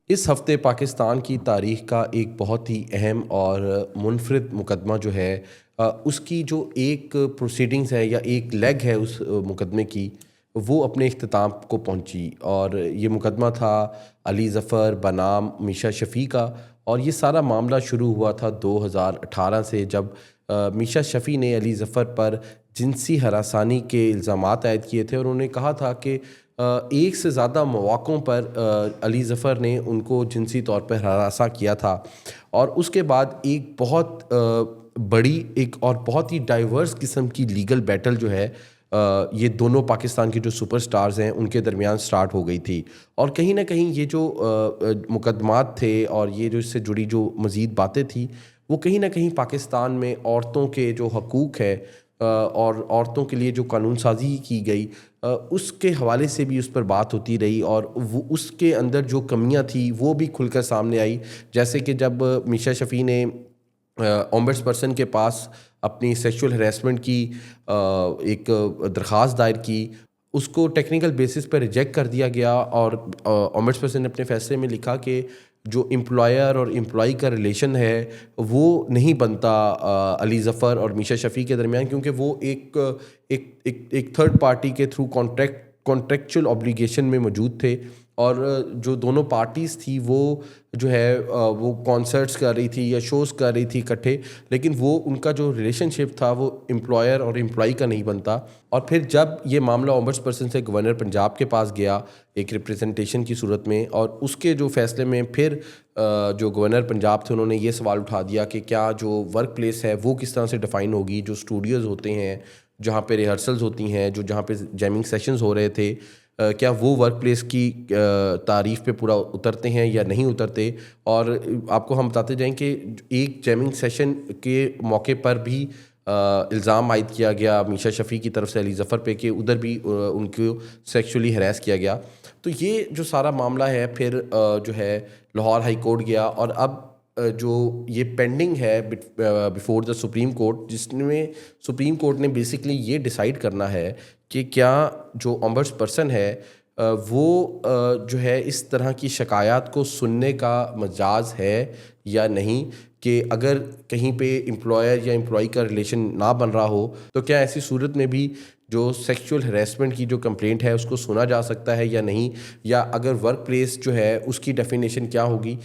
इस हफ्ते पाकिस्तान की तारीख का एक बहुत ही अहम और मुनफरिद मुकदमा जो है उसकी जो एक प्रोसीडिंग्स है या एक लेग है उस मुकदमे की, वो अपने इख्तिताम को पहुंची। और ये मुकदमा था अली ज़फ़र बनाम मीशा शफ़ी का। और ये सारा मामला शुरू हुआ था 2018 से, जब मीशा शफ़ी ने अली ज़फ़र पर जिनसी हरासानी के इल्ज़ामात आयद किए थे और उन्होंने कहा था कि एक से ज़्यादा मौक़ों पर अली ज़फ़र ने उनको जिनसी तौर पर हरासा किया था। और उसके बाद एक बहुत बड़ी एक और बहुत ही डाइवर्स किस्म की लीगल बैटल जो है ये दोनों पाकिस्तान के जो सुपरस्टार्स हैं उनके दरमियान स्टार्ट हो गई थी। और कहीं न कहीं ये जो मुकदमात थे और ये जो इससे जुड़ी जो मज़ीद बातें थी, वो कहीं न कहीं पाकिस्तान में औरतों के जो हकूक़ है और औरतों के लिए जो कानून साज़ी की गई, उसके हवाले से भी उस पर बात होती रही। और वो उसके अंदर जो कमियां थी वो भी खुलकर सामने आई। जैसे कि जब मीशा शफ़ी ने ओम्बड्सपर्सन के पास अपनी सेक्सुअल हरेसमेंट की एक दरख्वास्त दायर की, उसको टेक्निकल बेसिस पर रिजेक्ट कर दिया गया। और ओम्बड्सपर्सन ने अपने फैसले में लिखा कि जो एम्प्लॉयर और एम्प्लॉई का रिलेशन है वो नहीं बनता अली ज़फ़र और मीशा शफ़ी के दरमियान, क्योंकि वो एक थर्ड पार्टी के थ्रू कॉन्ट्रेक्चुअल ऑब्लिगेशन में मौजूद थे। और जो दोनों पार्टीज़ थी वो जो है वो कॉन्सर्ट्स कर रही थी या शोज़ कर रही थी इकट्ठे, लेकिन वो उनका जो रिलेशनशिप था वो एम्प्लॉयर और एम्प्लॉई का नहीं बनता। और फिर जब ये मामला ओम्बड्सपर्सन से गवर्नर पंजाब के पास गया एक रिप्रेजेंटेशन की सूरत में, और उसके जो फैसले में फिर जो गवर्नर पंजाब थे उन्होंने ये सवाल उठा दिया कि क्या जो वर्क प्लेस है वो किस तरह से डिफ़ाइन होगी, जो स्टूडियोज़ होते हैं जहाँ पे रिहर्सल्स होती हैं, जो जहाँ पे जैमिंग सेशंस हो रहे थे, क्या वो वर्क प्लेस की तारीफ़ पे पूरा उतरते हैं या नहीं उतरते। और आपको हम बताते जाएं कि एक जैमिंग सेशन के मौके पर भी इल्ज़ाम आयद किया गया मीशा शफ़ी की तरफ से अली ज़फ़र पे कि उधर भी उनको सेक्सुअली हरास किया गया। तो ये जो सारा मामला है फिर जो है लाहौर हाई कोर्ट गया। और अब जो ये पेंडिंग है बिफोर द सुप्रीम कोर्ट, जिसमें सुप्रीम कोर्ट ने बेसिकली ये डिसाइड करना है कि क्या जो ओम्बड्सपर्सन है वो जो है इस तरह की शिकायत को सुनने का मजाज है या नहीं, कि अगर कहीं पे एम्प्लॉयर या एम्प्लॉई का रिलेशन ना बन रहा हो तो क्या ऐसी सूरत में भी जो सेक्सुअल हरेसमेंट की जो कंप्लेंट है उसको सुना जा सकता है या नहीं, या अगर वर्क प्लेस जो है उसकी डेफिनेशन क्या होगी।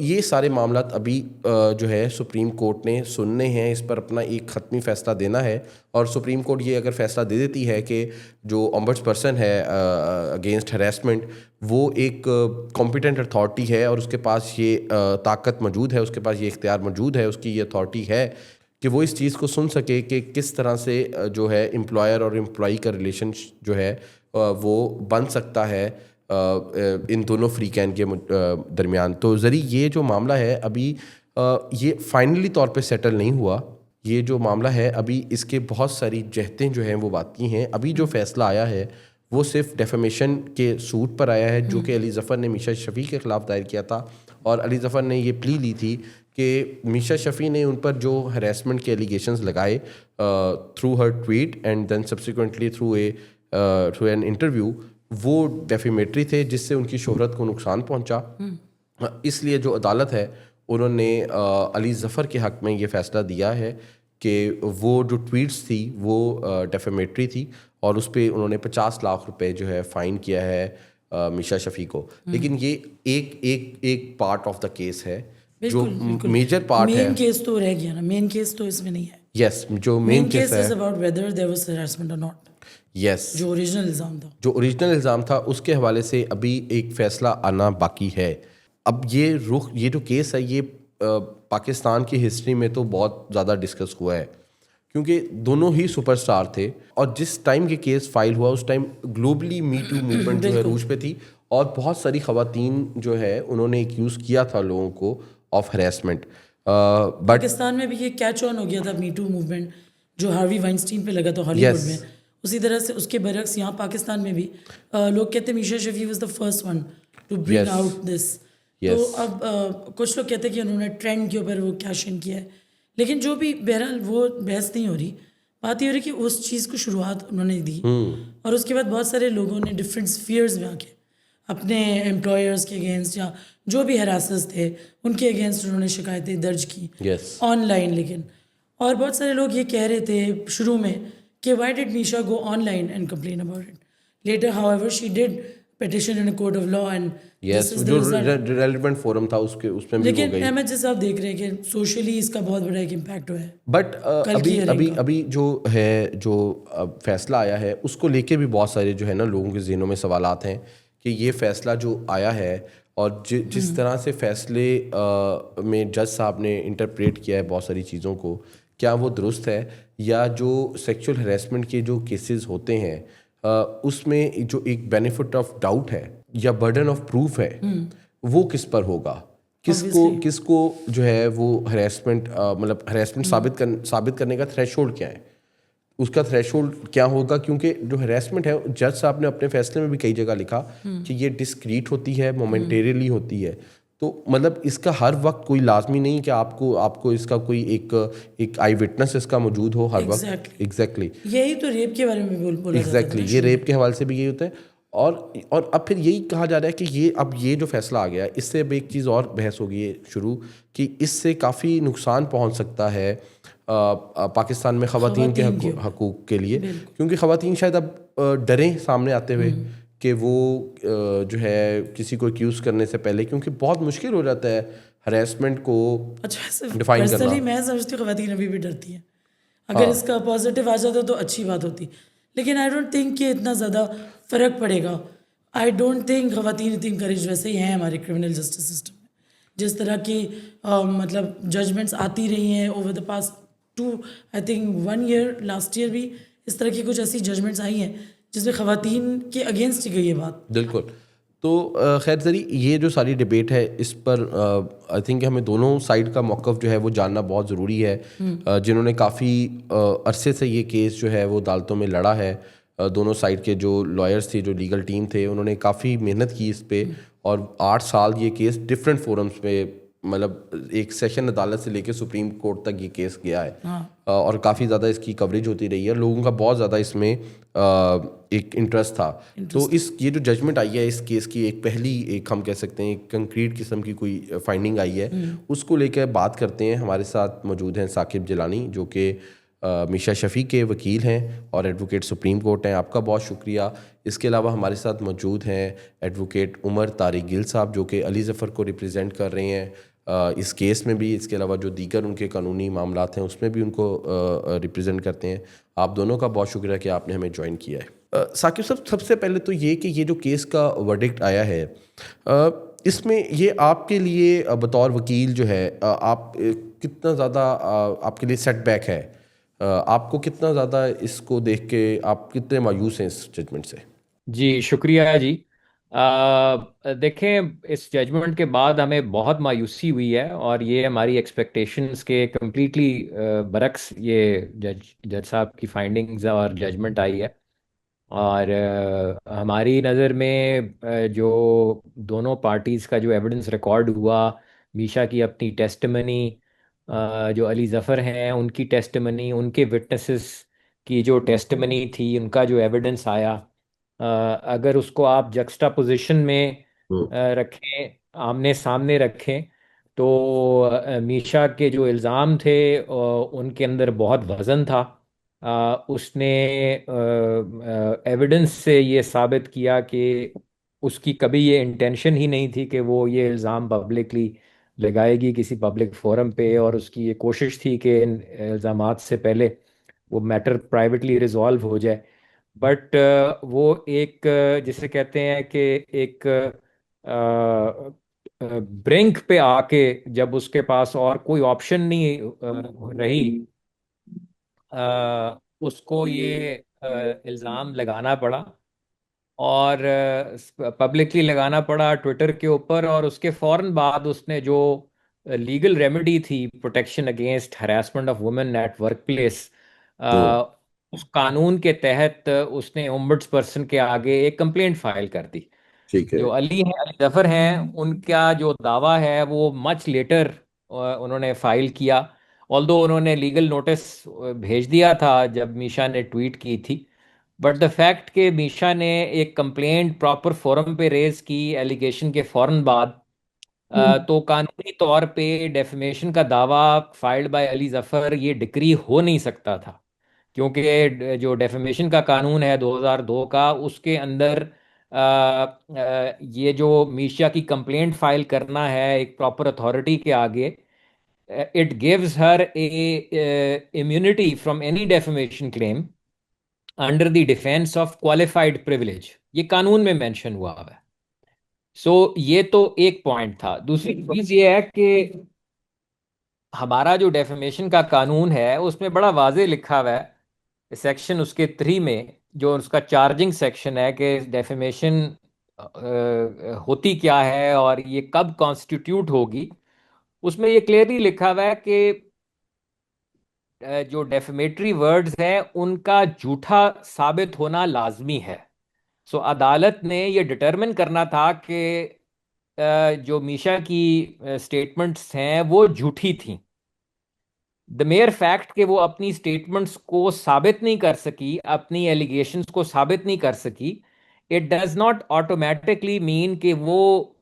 ये सारे मामला अभी जो है सुप्रीम कोर्ट ने सुनने हैं, इस पर अपना एक ख़त्मी फ़ैसला देना है। और सुप्रीम कोर्ट ये अगर फ़ैसला दे देती है कि जो ओम्बड्सपर्सन है अगेंस्ट हरेसमेंट, वो एक कॉम्पिटेंट अथॉरिटी है और उसके पास ये ताकत मौजूद है, उसके पास ये इख्तियार मौजूद है, उसकी ये अथॉरिटी है कि वो इस चीज़ को सुन सके कि किस तरह से जो है एम्प्लॉयर और एम्प्लॉई का रिलेशन जो है वो बन सकता है इन दोनों फ्री कैन के दरमियान। तो ज़री ये जो मामला है अभी ये फाइनली तौर पे सेटल नहीं हुआ। ये जो मामला है अभी इसके बहुत सारी जहतें जो हैं वो बाकी हैं। अभी जो फ़ैसला आया है वो सिर्फ डेफेमेशन के सूट पर आया है, जो कि अली ज़फ़र ने मीशा शफ़ी के ख़िलाफ़ दायर किया था। और अली ज़फ़र ने ये प्ली ली थी कि मीशा शफ़ी ने उन पर जो हरेसमेंट के एलिगेशंस लगाए through her tweet and then subsequently through an interview, वो डेफेमेटरी थे जिससे उनकी शोहरत को नुकसान पहुंचा। इसलिए जो अदालत है उन्होंने अली ज़फ़र के हक़ में ये फ़ैसला दिया है कि वो जो ट्वीट्स थी वो डेफेमेटरी थी, और उस पे उन्होंने 50 लाख रुपए जो है फ़ाइन किया है मीशा शफ़ी को। लेकिन ये एक एक एक पार्ट ऑफ द केस है, जो बिल्कुल बिल्कुल मेजर पार्ट है। मेन केस तो रह गया ना, मेन केस तो इसमें नहीं है। यस, जो मेन मेन केस केस है। Is about whether there was harassment और नॉट, यस, जो ओरिजिनल इल्जाम था। जो ओरिजिनल इल्ज़ाम था उसके हवाले से अभी एक फ़ैसला आना बाकी है। अब ये जो केस है ये पाकिस्तान की हिस्ट्री में तो बहुत ज़्यादा डिस्कस हुआ है, क्योंकि दोनों ही सुपरस्टार थे। और जिस टाइम ये केस फाइल हुआ उस time globally me too movement जो है बिल्कुल रूज पे थी, और बहुत सारी ख़वातीन जो है उन्होंने एक्यूज़ किया था लोगों को ऑफ हरेसमेंट। बट पाकिस्तान में भी ये कैच ऑन हो गया था मी टू मूवमेंट, जो हार्वी वाइनस्टीन पे लगा था हॉलीवुड यस, में। उसी तरह से उसके बरक्स यहाँ पाकिस्तान में भी लोग कहते हैं Meesha Shafi was the first one to bring yes, out this. तो यस, अब कुछ लोग कहते हैं कि उन्होंने ट्रेंड के ऊपर वो कैश इन किया है, लेकिन जो भी बहरहाल वो बहस नहीं हो रही। बात ये हो रही कि उस चीज़ को शुरुआत उन्होंने दी, और उसके बाद बहुत सारे लोगों ने डिफरेंट स्फीयर्स में आके अपने एम्प्लॉयर्स के अगेंस्ट या जो भी हरासर्स थे उनके अगेंस्ट उन्होंने शिकायतें दर्ज की यस। ऑनलाइन। लेकिन और बहुत सारे लोग ये कह रहे थे शुरू में कि why did Meesha go online and complain about it. Later however she did petition in a court of law and yes, this is the जो रिजल्ट। रेलिवेंट फोरम था उसके उसमें भी वो लेकिन गई। अहमद जैसे आप देख रहे हैं कि सोशली इसका बहुत बड़ा एक इम्पैक्ट हुआ है बट कल की अभी हियरिंग अभी का। अभी जो है, जो फैसला आया है उसको लेके भी बहुत सारे जो है ना लोगों के जहनों में सवालात हैं कि ये फैसला जो आया है और जिस तरह से फैसले में जज साहब ने इंटरप्रेट किया है बहुत सारी चीज़ों को, क्या वो दुरुस्त है, या जो सेक्सुअल हरेसमेंट के जो केसेस होते हैं उसमें जो एक बेनिफिट ऑफ डाउट है या बर्डन ऑफ प्रूफ है वो किस पर होगा, किसको ऑब्वियसली किसको जो है वो हरेसमेंट मतलब हरेसमेंट साबित करने का थ्रेशोल्ड क्या है, उसका थ्रेशोल्ड क्या होगा। क्योंकि जो हरेसमेंट है, जज साहब ने अपने फैसले में भी कई जगह लिखा कि ये डिस्क्रीट होती है, मोमेंटेरियली होती है। तो मतलब इसका हर वक्त कोई लाजमी नहीं कि आपको आपको इसका कोई एक आई विटनेस इसका मौजूद हो हर वक्त। एग्जैक्टली एग्जैक्टली यही तो रेप के बारे में बोला जाता था एग्जैक्टली ना ये शुरू रेप में। के हवाले से भी यही होता है। और अब फिर यही कहा जा रहा है कि ये अब ये जो फैसला आ गया है, इससे अब एक चीज़ और बहस हो गई है शुरू कि इससे काफ़ी नुकसान पहुंच सकता है पाकिस्तान में ख़वातीन के खवातीन के ऊपर हकूक़ के लिए। बिल्कुल। क्योंकि ख़वातीन शायद अब डरें सामने आते हुए कि वो जो है किसी को एक्यूज़ करने से पहले, क्योंकि बहुत मुश्किल हो जाता है हरेसमेंट को अच्छा ऐसे डिफाइन करना। पर्सनली मैं समझती हूँ खवातीन अभी भी डरती हैं। अगर इसका पॉजिटिव आ जाता तो अच्छी बात होती, लेकिन आई डोंट थिंक कि इतना ज़्यादा फ़र्क पड़ेगा। आई डोंट थिंक खवातीन इतनी इंकरेज वैसे ही हैं हमारे क्रिमिनल जस्टिस सिस्टम में। जिस तरह की मतलब जजमेंट्स आती रही हैं over the past two I think 1 year, last year भी इस तरह की कुछ ऐसी जजमेंट्स आई हैं जिसमें खवातीन के अगेंस्ट ही गई है बात। बिल्कुल। तो खैर ज़री ये जो सारी डिबेट है इस पर आई थिंक हमें दोनों साइड का मौक़िफ़ जो है वो जानना बहुत ज़रूरी है। जिन्होंने काफ़ी अरसे से ये केस जो है वो अदालतों में लड़ा है, दोनों साइड के जो लॉयर्स थे, जो लीगल टीम थे, उन्होंने काफ़ी मेहनत की इस पे और 8 साल ये केस डिफरेंट फोरम्स पे, मतलब एक सेशन अदालत से लेकर सुप्रीम कोर्ट तक ये केस गया है। और काफ़ी ज़्यादा इसकी कवरेज होती रही है, लोगों का बहुत ज़्यादा इसमें एक इंटरेस्ट था। तो इस ये जो जजमेंट आई है इस केस की, एक पहली एक हम कह सकते हैं एक कंक्रीट किस्म की कोई फाइंडिंग आई है, उसको लेकर बात करते हैं। हमारे साथ मौजूद हैं साकिब जिलानी जो कि मीशा शफ़ी के वकील हैं और एडवोकेट सुप्रीम कोर्ट हैं। आपका बहुत शुक्रिया। इसके अलावा हमारे साथ मौजूद हैं एडवोकेट उमर तारिक गिल साहब जो कि अली ज़फ़र को रिप्रेजेंट कर रहे हैं इस केस में भी। इसके अलावा जो दीगर उनके कानूनी मामलात हैं उसमें भी उनको रिप्रेजेंट करते हैं। आप दोनों का बहुत शुक्रिया कि आपने हमें ज्वाइन किया है। साकिब साहब, सबसे पहले तो ये कि ये जो केस का वर्डिक्ट आया है इसमें ये आपके लिए बतौर वकील जो है आप कितना ज़्यादा आपके लिए सेटबैक है, आपको कितना ज़्यादा इसको देख के आप कितने मायूस हैं इस जजमेंट से? जी शुक्रिया जी। देखें, इस जजमेंट के बाद हमें बहुत मायूसी हुई है और ये हमारी एक्सपेक्टेशंस के कम्प्लीटली बरक्स ये जज साहब की फाइंडिंग्स और जजमेंट आई है। और हमारी नज़र में जो दोनों पार्टीज़ का जो एविडेंस रिकॉर्ड हुआ, मीशा की अपनी टेस्टिमनी, जो अली ज़फ़र हैं उनकी टेस्टिमनी, उनके विटनेसेस की जो टेस्टिमनी थी, उनका जो एविडेंस आया, अगर उसको आप जक्स्टा पोजीशन में रखें, आमने सामने रखें, तो मीशा के जो इल्ज़ाम थे उनके अंदर बहुत वज़न था। उसने एविडेंस से ये साबित किया कि उसकी कभी ये इंटेंशन ही नहीं थी कि वो ये इल्ज़ाम पब्लिकली लगाएगी किसी पब्लिक फोरम पे, और उसकी ये कोशिश थी कि इन इल्ज़ामात से पहले वो मैटर प्राइवेटली रिजॉल्व हो जाए। बट वो एक जिसे कहते हैं कि एक ब्रिंक पे आके, जब उसके पास और कोई ऑप्शन नहीं रही, उसको ये इल्ज़ाम लगाना पड़ा, और पब्लिकली लगाना पड़ा ट्विटर के ऊपर। और उसके फौरन बाद उसने जो लीगल रेमेडी थी, protection against harassment of women at workplace, hmm. उस कानून के तहत उसने ओम्बड्स पर्सन के आगे एक कंप्लेंट फाइल कर दी। ठीक है। जो अली हैं, अली जफर हैं, उनका जो दावा है वो मच लेटर उन्होंने फाइल किया। ऑल्दो उन्होंने लीगल नोटिस भेज दिया था जब मीशा ने ट्वीट की थी, बट द फैक्ट कि मीशा ने एक कंप्लेंट प्रॉपर फोरम पे रेज की एलिगेशन के फौरन बाद, तो कानूनी तौर पे डेफेमेशन का दावा फाइल्ड बाय अली जफर ये डिक्री हो नहीं सकता था, क्योंकि जो डेफेमेशन का कानून है 2002 का, उसके अंदर ये जो मीशा की कंप्लेंट फाइल करना है एक प्रॉपर अथॉरिटी के आगे, it gives her A immunity from any defamation claim under the defence of qualified privilege, ये कानून में मेंशन हुआ हुआ है। सो ये तो एक पॉइंट था। दूसरी चीज ये है कि हमारा जो डेफेमेशन का कानून है उसमें बड़ा वाजे लिखा हुआ है, सेक्शन उसके 3 में, जो उसका चार्जिंग सेक्शन है कि डेफेमेशन होती क्या है और ये कब कॉन्स्टिट्यूट होगी। उसमें ये क्लियरली लिखा हुआ है कि जो डेफेमेटरी वर्ड्स हैं उनका झूठा साबित होना लाजमी है। सो अदालत ने ये डिटरमिन करना था कि जो मीशा की स्टेटमेंट्स हैं वो झूठी थी। द मेयर फैक्ट कि वो अपनी स्टेटमेंट्स को साबित नहीं कर सकी, अपनी एलिगेशंस को साबित नहीं कर सकी, it does not automatically mean कि वो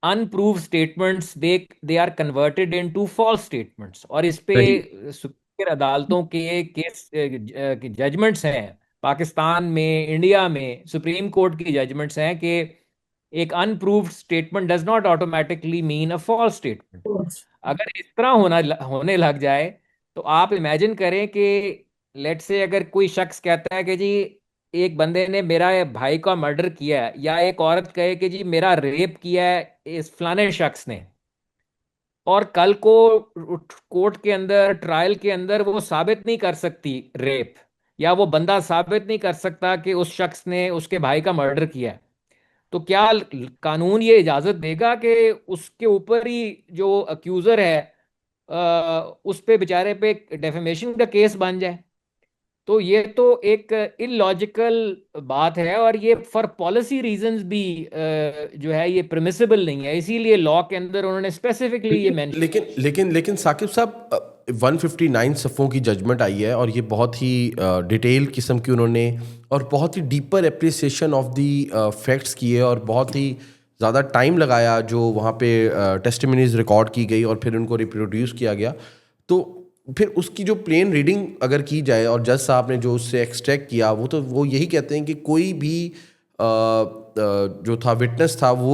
unprove statements they are converted into false statements. और इस पे सही। सुप्रीम अदालतों के केस जजमेंट्स हैं, पाकिस्तान में, इंडिया में सुप्रीम कोर्ट की जजमेंट्स हैं कि एक unproved statement does not automatically mean a false statement. अगर इस तरह होने लग जाए तो आप इमेजिन करें कि लेट से अगर कोई शख्स कहता है कि जी एक बंदे ने मेरा भाई का मर्डर किया है, या एक औरत कहे कि जी मेरा रेप किया है इस फलाने शख्स ने, और कल को कोर्ट के अंदर, ट्रायल के अंदर वो साबित नहीं कर सकती रेप, या वो बंदा साबित नहीं कर सकता कि उस शख्स ने उसके भाई का मर्डर किया है, तो क्या कानून ये इजाजत देगा कि उसके ऊपर ही जो अक्यूजर है उस पे बेचारे पे डेफेमेशन का केस बन जाए? तो ये तो एक इलॉजिकल बात है, और ये फॉर पॉलिसी रीजंस भी जो है ये परमिसिबल नहीं है। इसीलिए लॉ के अंदर उन्होंने स्पेसिफिकली ये लेकिन मेंशन। लेकिन साकिब साहब, 159 सफ़ों की जजमेंट आई है और ये बहुत ही डिटेल किस्म की उन्होंने और बहुत ही deeper appreciation of the facts किए और बहुत ही ज़्यादा टाइम लगाया जो वहाँ पे टेस्टिमनीज रिकॉर्ड की गई और फिर उनको रिप्रोड्यूस किया गया। तो फिर उसकी जो प्लेन रीडिंग अगर की जाए और जज साहब ने जो उससे एक्सट्रैक्ट किया, वो यही कहते हैं कि कोई भी जो था विटनेस था वो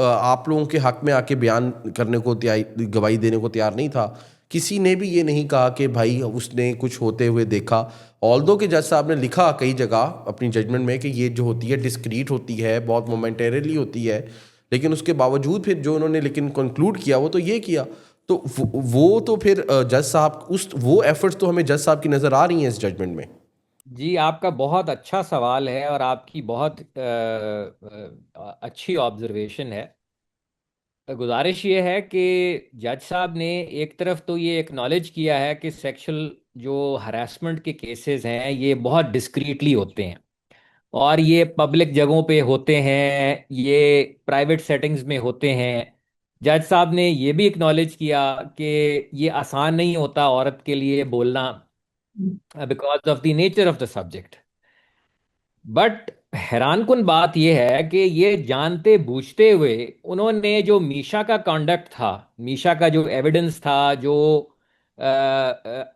आप लोगों के हक में आके बयान करने को गवाही देने को तैयार नहीं था। किसी ने भी ये नहीं कहा कि भाई उसने कुछ होते हुए देखा। ऑल्दो के जज साहब ने लिखा कई जगह अपनी जजमेंट में कि ये जो होती है डिस्क्रीट होती है, बहुत मोमेंटेरली होती है, लेकिन उसके बावजूद फिर जो उन्होंने लेकिन कंक्लूड किया वो तो ये किया। तो वो तो फिर जज साहब वो एफर्ट्स तो हमें जज साहब की नज़र आ रही हैं इस जजमेंट में। जी, आपका बहुत अच्छा सवाल है और आपकी बहुत अच्छी ऑब्जर्वेशन है। गुजारिश ये है कि जज साहब ने एक तरफ तो ये एक्नॉलेज किया है कि सेक्सुअल जो हरासमेंट के केसेस हैं ये बहुत डिस्क्रीटली होते हैं, और ये पब्लिक जगहों पे होते हैं, ये प्राइवेट सेटिंग्स में होते हैं। जज साहब ने ये भी एक्नॉलेज किया कि ये आसान नहीं होता औरत के लिए बोलना, because of the nature of the subject. But हैरानकुन बात यह है कि ये जानते बूझते हुए उन्होंने जो मीशा का कॉन्डक्ट था, मीशा का जो एविडेंस था, जो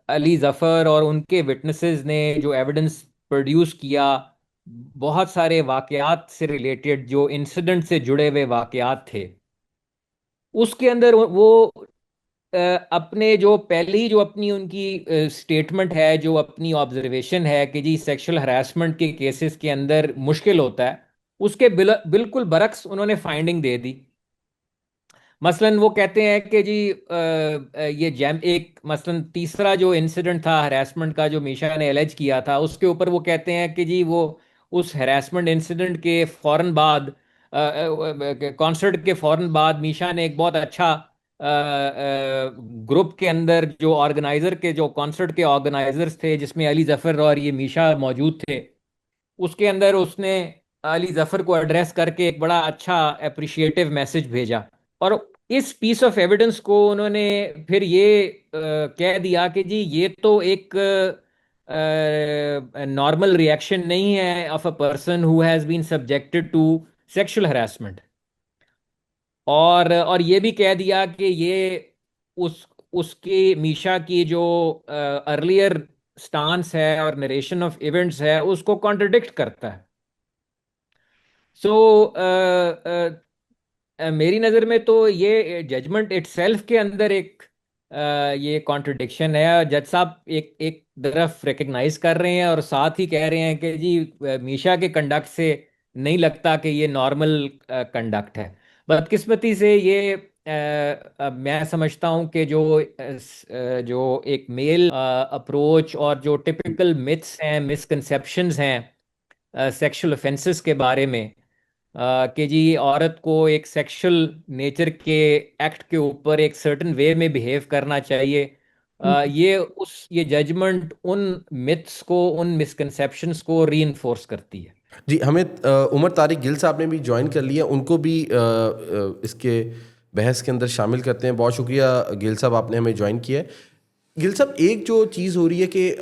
अली जफर और उनके विटनेसेस ने जो एविडेंस प्रोड्यूस किया, बहुत सारे वाकयात से रिलेटेड जो इंसिडेंट से जुड़े हुए वाकयात थे, उसके अंदर वो अ, अपने जो पहली जो अपनी उनकी स्टेटमेंट है, जो अपनी ऑब्जर्वेशन है कि जी सेक्सुअल हरासमेंट के केसेस के अंदर मुश्किल होता है, उसके बिल्कुल बरक्स उन्होंने फाइंडिंग दे दी। मसलन वो कहते हैं कि जी ये जैम एक मसलन तीसरा जो इंसिडेंट था हरासमेंट का जो मीशा ने एलेज किया था, उसके ऊपर वो कहते हैं कि जी वो उस हरासमेंट इंसिडेंट के फौरन बाद, कॉन्सर्ट के फौरन बाद, मीशा ने एक बहुत अच्छा ग्रुप के अंदर जो ऑर्गेनाइजर के, जो कॉन्सर्ट के ऑर्गेनाइजर्स थे जिसमें अली जफर और ये मीशा मौजूद थे, उसके अंदर उसने अली जफर को एड्रेस करके एक बड़ा अच्छा अप्रिशिएटिव मैसेज भेजा। और इस पीस ऑफ एविडेंस को उन्होंने फिर ये कह दिया कि जी ये तो एक नॉर्मल रिएक्शन नहीं है of a person who has been subjected to sexual harassment. और ये भी कह दिया कि ये उसकी मीशा की जो अर्लियर स्टांस है और नरेशन ऑफ इवेंट्स है उसको कॉन्ट्रडिक्ट करता है। सो मेरी नज़र में तो ये जजमेंट इटसेल्फ के अंदर एक ये कॉन्ट्रडिक्शन है। जज साहब एक एक तरफ रिकग्नाइज कर रहे हैं और साथ ही कह रहे हैं कि जी मीशा के कंडक्ट से नहीं लगता कि ये नॉर्मल कंडक्ट है। बदकिस्मती से ये मैं समझता हूँ कि जो एक मेल अप्रोच और जो टिपिकल मिथ्स हैं, मिसकंसेप्शंस हैं सेक्सुअल ऑफेंसेस के बारे में, कि जी औरत को एक सेक्सुअल नेचर के एक्ट के ऊपर एक सर्टेन वे में बिहेव करना चाहिए, ये जजमेंट उन मिथ्स को, उन मिसकंसेप्शंस को रीइंफोर्स करती है। जी, हमें उमर तारिक गिल साहब ने भी ज्वाइन कर लिया, उनको भी इसके बहस के अंदर शामिल करते हैं। बहुत शुक्रिया गिल साहब, आपने हमें ज्वाइन किया है। गिल साहब, एक जो चीज़ हो रही है कि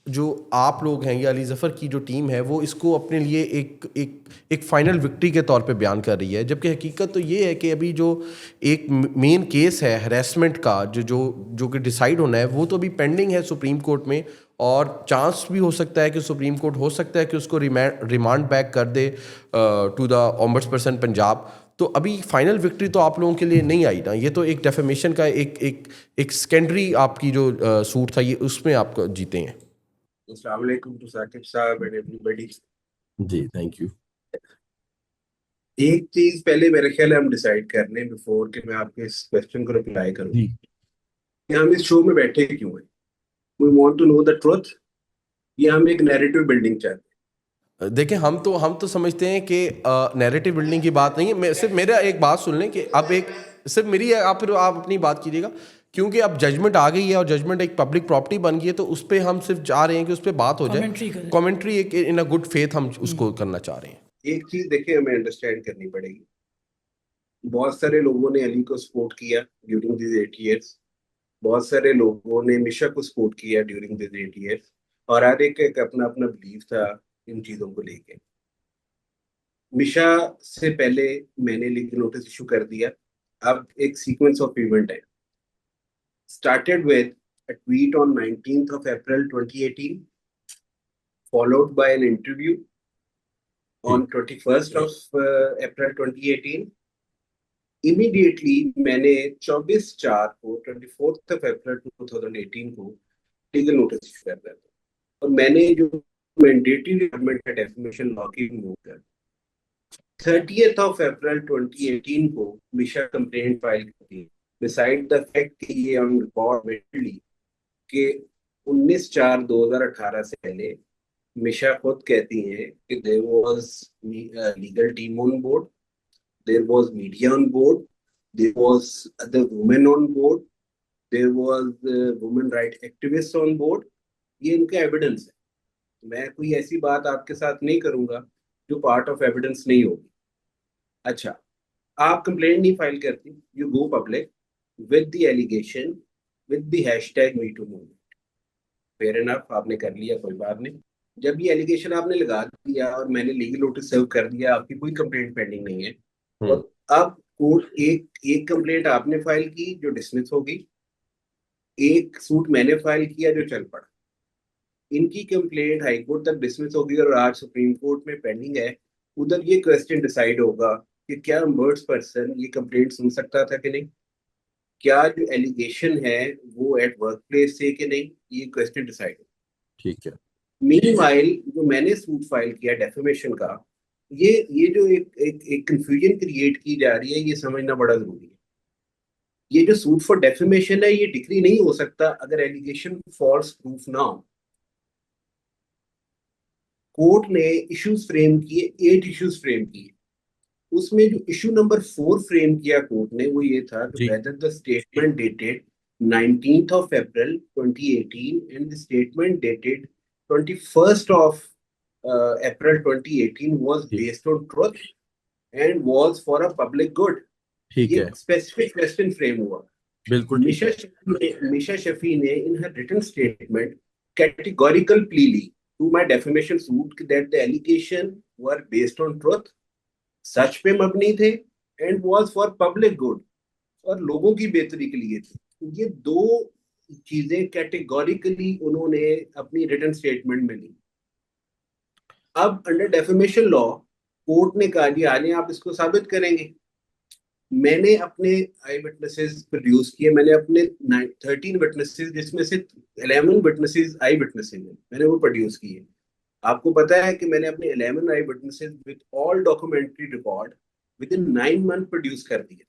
जो आप लोग हैं या अली ज़फ़र की जो टीम है वो इसको अपने लिए एक फाइनल विक्ट्री के तौर पे बयान कर रही है, जबकि हकीकत तो ये है कि अभी जो एक मेन केस है हरेसमेंट का जो कि डिसाइड होना है वो तो अभी पेंडिंग है सुप्रीम कोर्ट में, और चांस भी हो सकता है कि सुप्रीम कोर्ट हो सकता है कि उसको रिमांड बैक कर दे टू द ओम्बड्सपर्सन पंजाब। तो अभी फाइनल विक्ट्री तो आप लोगों के लिए नहीं आई ना, ये तो एक डेफेमेशन का एक सेकेंडरी आपकी जो सूट था ये उसमें आप जीते हैं। अस्सलाम वालेकुम टू साकिब साहब एंड एवरीबॉडी। जी, थैंक यू। एक चीज पहले मेरे ख्याल है हम डिसाइड कर लें बिफोर कि मैं आपके इस क्वेश्चन को रिप्लाई करूं जी, कि हम इस शो में बैठे क्यों हैं। We want to know the truth, या हम एक नैरेटिव बिल्डिंग चाहते देखिए हम तो समझते हैं कि नैरेटिव बिल्डिंग की बात नहीं है। मैं सिर्फ मेरा एक बात सुन लें कि अब एक सिर्फ मेरी है, आप फिर आप अपनी बात कीजिएगा, क्योंकि अब जजमेंट आ गई है और जजमेंट एक पब्लिक प्रॉपर्टी बन गई है, तो उस पर हम सिर्फ चाह रहे हैं कि उस पर बात हो Commentary जाए, करें। कमेंट्री एक इन अ गुड फेथ हम उसको करना चाह रहे हैं। हैं। एक चीज देखिए हमें अंडरस्टैंड करनी पड़ेगी, बहुत सारे लोगों ने अली को सपोर्ट किया ड्यूरिंग दिस 8 years, बहुत सारे लोगों ने मिशा को सपोर्ट किया ड्यूरिंग दिस 8 years, और हर एक अपना अपना बिलीफ था इन चीजों को लेके। मिशा से पहले मैंने लीगल नोटिस इशू कर दिया। अब एक सीक्वेंस ऑफ इवेंट है। Started with a tweet on 19th of April 2018, followed by an interview on 21st of April 2018. Immediately मैंने 24/4 को 24th of April 2018 को लीगल नोटिस इशू कर दिया था, और मैंने जो मैंडेटरी रिक्वायरमेंट है डेफिमेशन लॉ की रिमूव कर 30th of April 2018 को मिशा कंप्लेंट फाइल की। बिसाइड द फैक्ट कि ये ऑन रिकॉर्ड मेंटली कि 19/4/2018 से पहले मिशा खुद कहती हैं कि there was legal team on board, there was media on board, there was other women on board, there was women right activist on board. ये इनका एविडेंस है। मैं कोई ऐसी बात आपके साथ नहीं करूंगा जो पार्ट ऑफ एविडेंस नहीं होगी। अच्छा, आप कंप्लेंट नहीं फाइल करती, you go public with the allegation with the hashtag me too movement. Fair enough, आपने कर लिया, कोई बात नहीं। जब ये एलिगेशन आपने लगा दिया और मैंने लीगल नोटिस सर्व कर दिया, आपकी कोई कंप्लेंट पेंडिंग नहीं है, और अब कोर्ट एक कंप्लेंट आपने फाइल की जो डिसमिस हो गई, एक सूट मैंने फाइल किया जो चल पड़ा। इनकी कंप्लेंट हाई कोर्ट तक डिसमिस होगी और आज सुप्रीम कोर्ट में पेंडिंग है। उधर ये क्वेश्चन डिसाइड होगा कि क्या पर्सन ये कंप्लेंट सुन सकता था कि नहीं, क्या जो एलिगेशन है वो एट वर्क प्लेस से कि नहीं, ये क्वेश्चन डिसाइड होगा। ठीक है। मीनवाइल जो मैंने सूट फाइल किया डेफेमेशन का, ये जो एक कंफ्यूजन क्रिएट की जा रही है, ये समझना बड़ा जरूरी है। ये जो सूट फॉर डेफेमेशन है ये डिक्री नहीं हो सकता अगर एलिगेशन फॉल्स प्रूफ ना हो। कोर्ट ने इश्यूज फ्रेम किए, 8 इश्यूज फ्रेम किए। उसमें जो इशू नंबर 4 फ्रेम किया कोर्ट ने वो ये था कि whether the statement dated 19th of April 2018 and the statement dated 21st of April 2018 was based on truth and was for a public good। ठीक ये है, स्पेसिफिक क्वेश्चन फ्रेम हुआ। बिल्कुल ठीक है। मिशा शफी ने in her written statement categorical plea to my defamation suit that the allegation were based on truth, सच पे मबनी थे, and was for public good, और लोगों की बेहतरी के लिए थे। ये दो चीजें कैटेगोरिकली उन्होंने अपनी रिटन स्टेटमेंट में ली। अब अंडर डेफेमेशन लॉ कोर्ट ने कहा जी आने आप इसको साबित करेंगे। मैंने अपने आई विटनेसेस प्रोड्यूस किए, मैंने अपने 13 विटनेसेस जिसमें से 11 विटनेसेस आई विटनेसेस हैं, मैंने वो प्रोड्यूस किए। आपको पता है कि मैंने अपने 11 eye witnesses with all documentary record within 9 month produce कर दिए।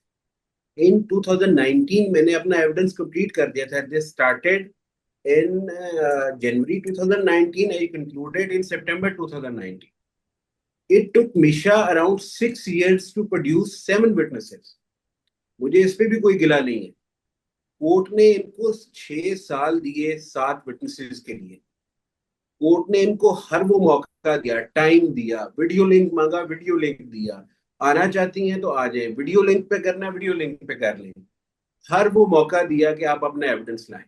इन 2019 मैंने अपना एविडेंस कंप्लीट कर दिया था। This started in January 2019, I concluded in September 2019. It took Misha around 6 years to produce 7 witnesses. मुझे इस पे भी कोई गिला नहीं है। कोर्ट ने इनको 6 साल दिए 7 विटनेसेस के लिए। कोर्ट ने इनको हर वो मौका दिया, टाइम दिया, वीडियो लिंक मांगा, वीडियो लिंक दिया, आना चाहती हैं तो आ जाए, वीडियो लिंक पे करना, वीडियो लिंक पे कर लें, हर वो मौका दिया कि आप अपना एविडेंस लाएं।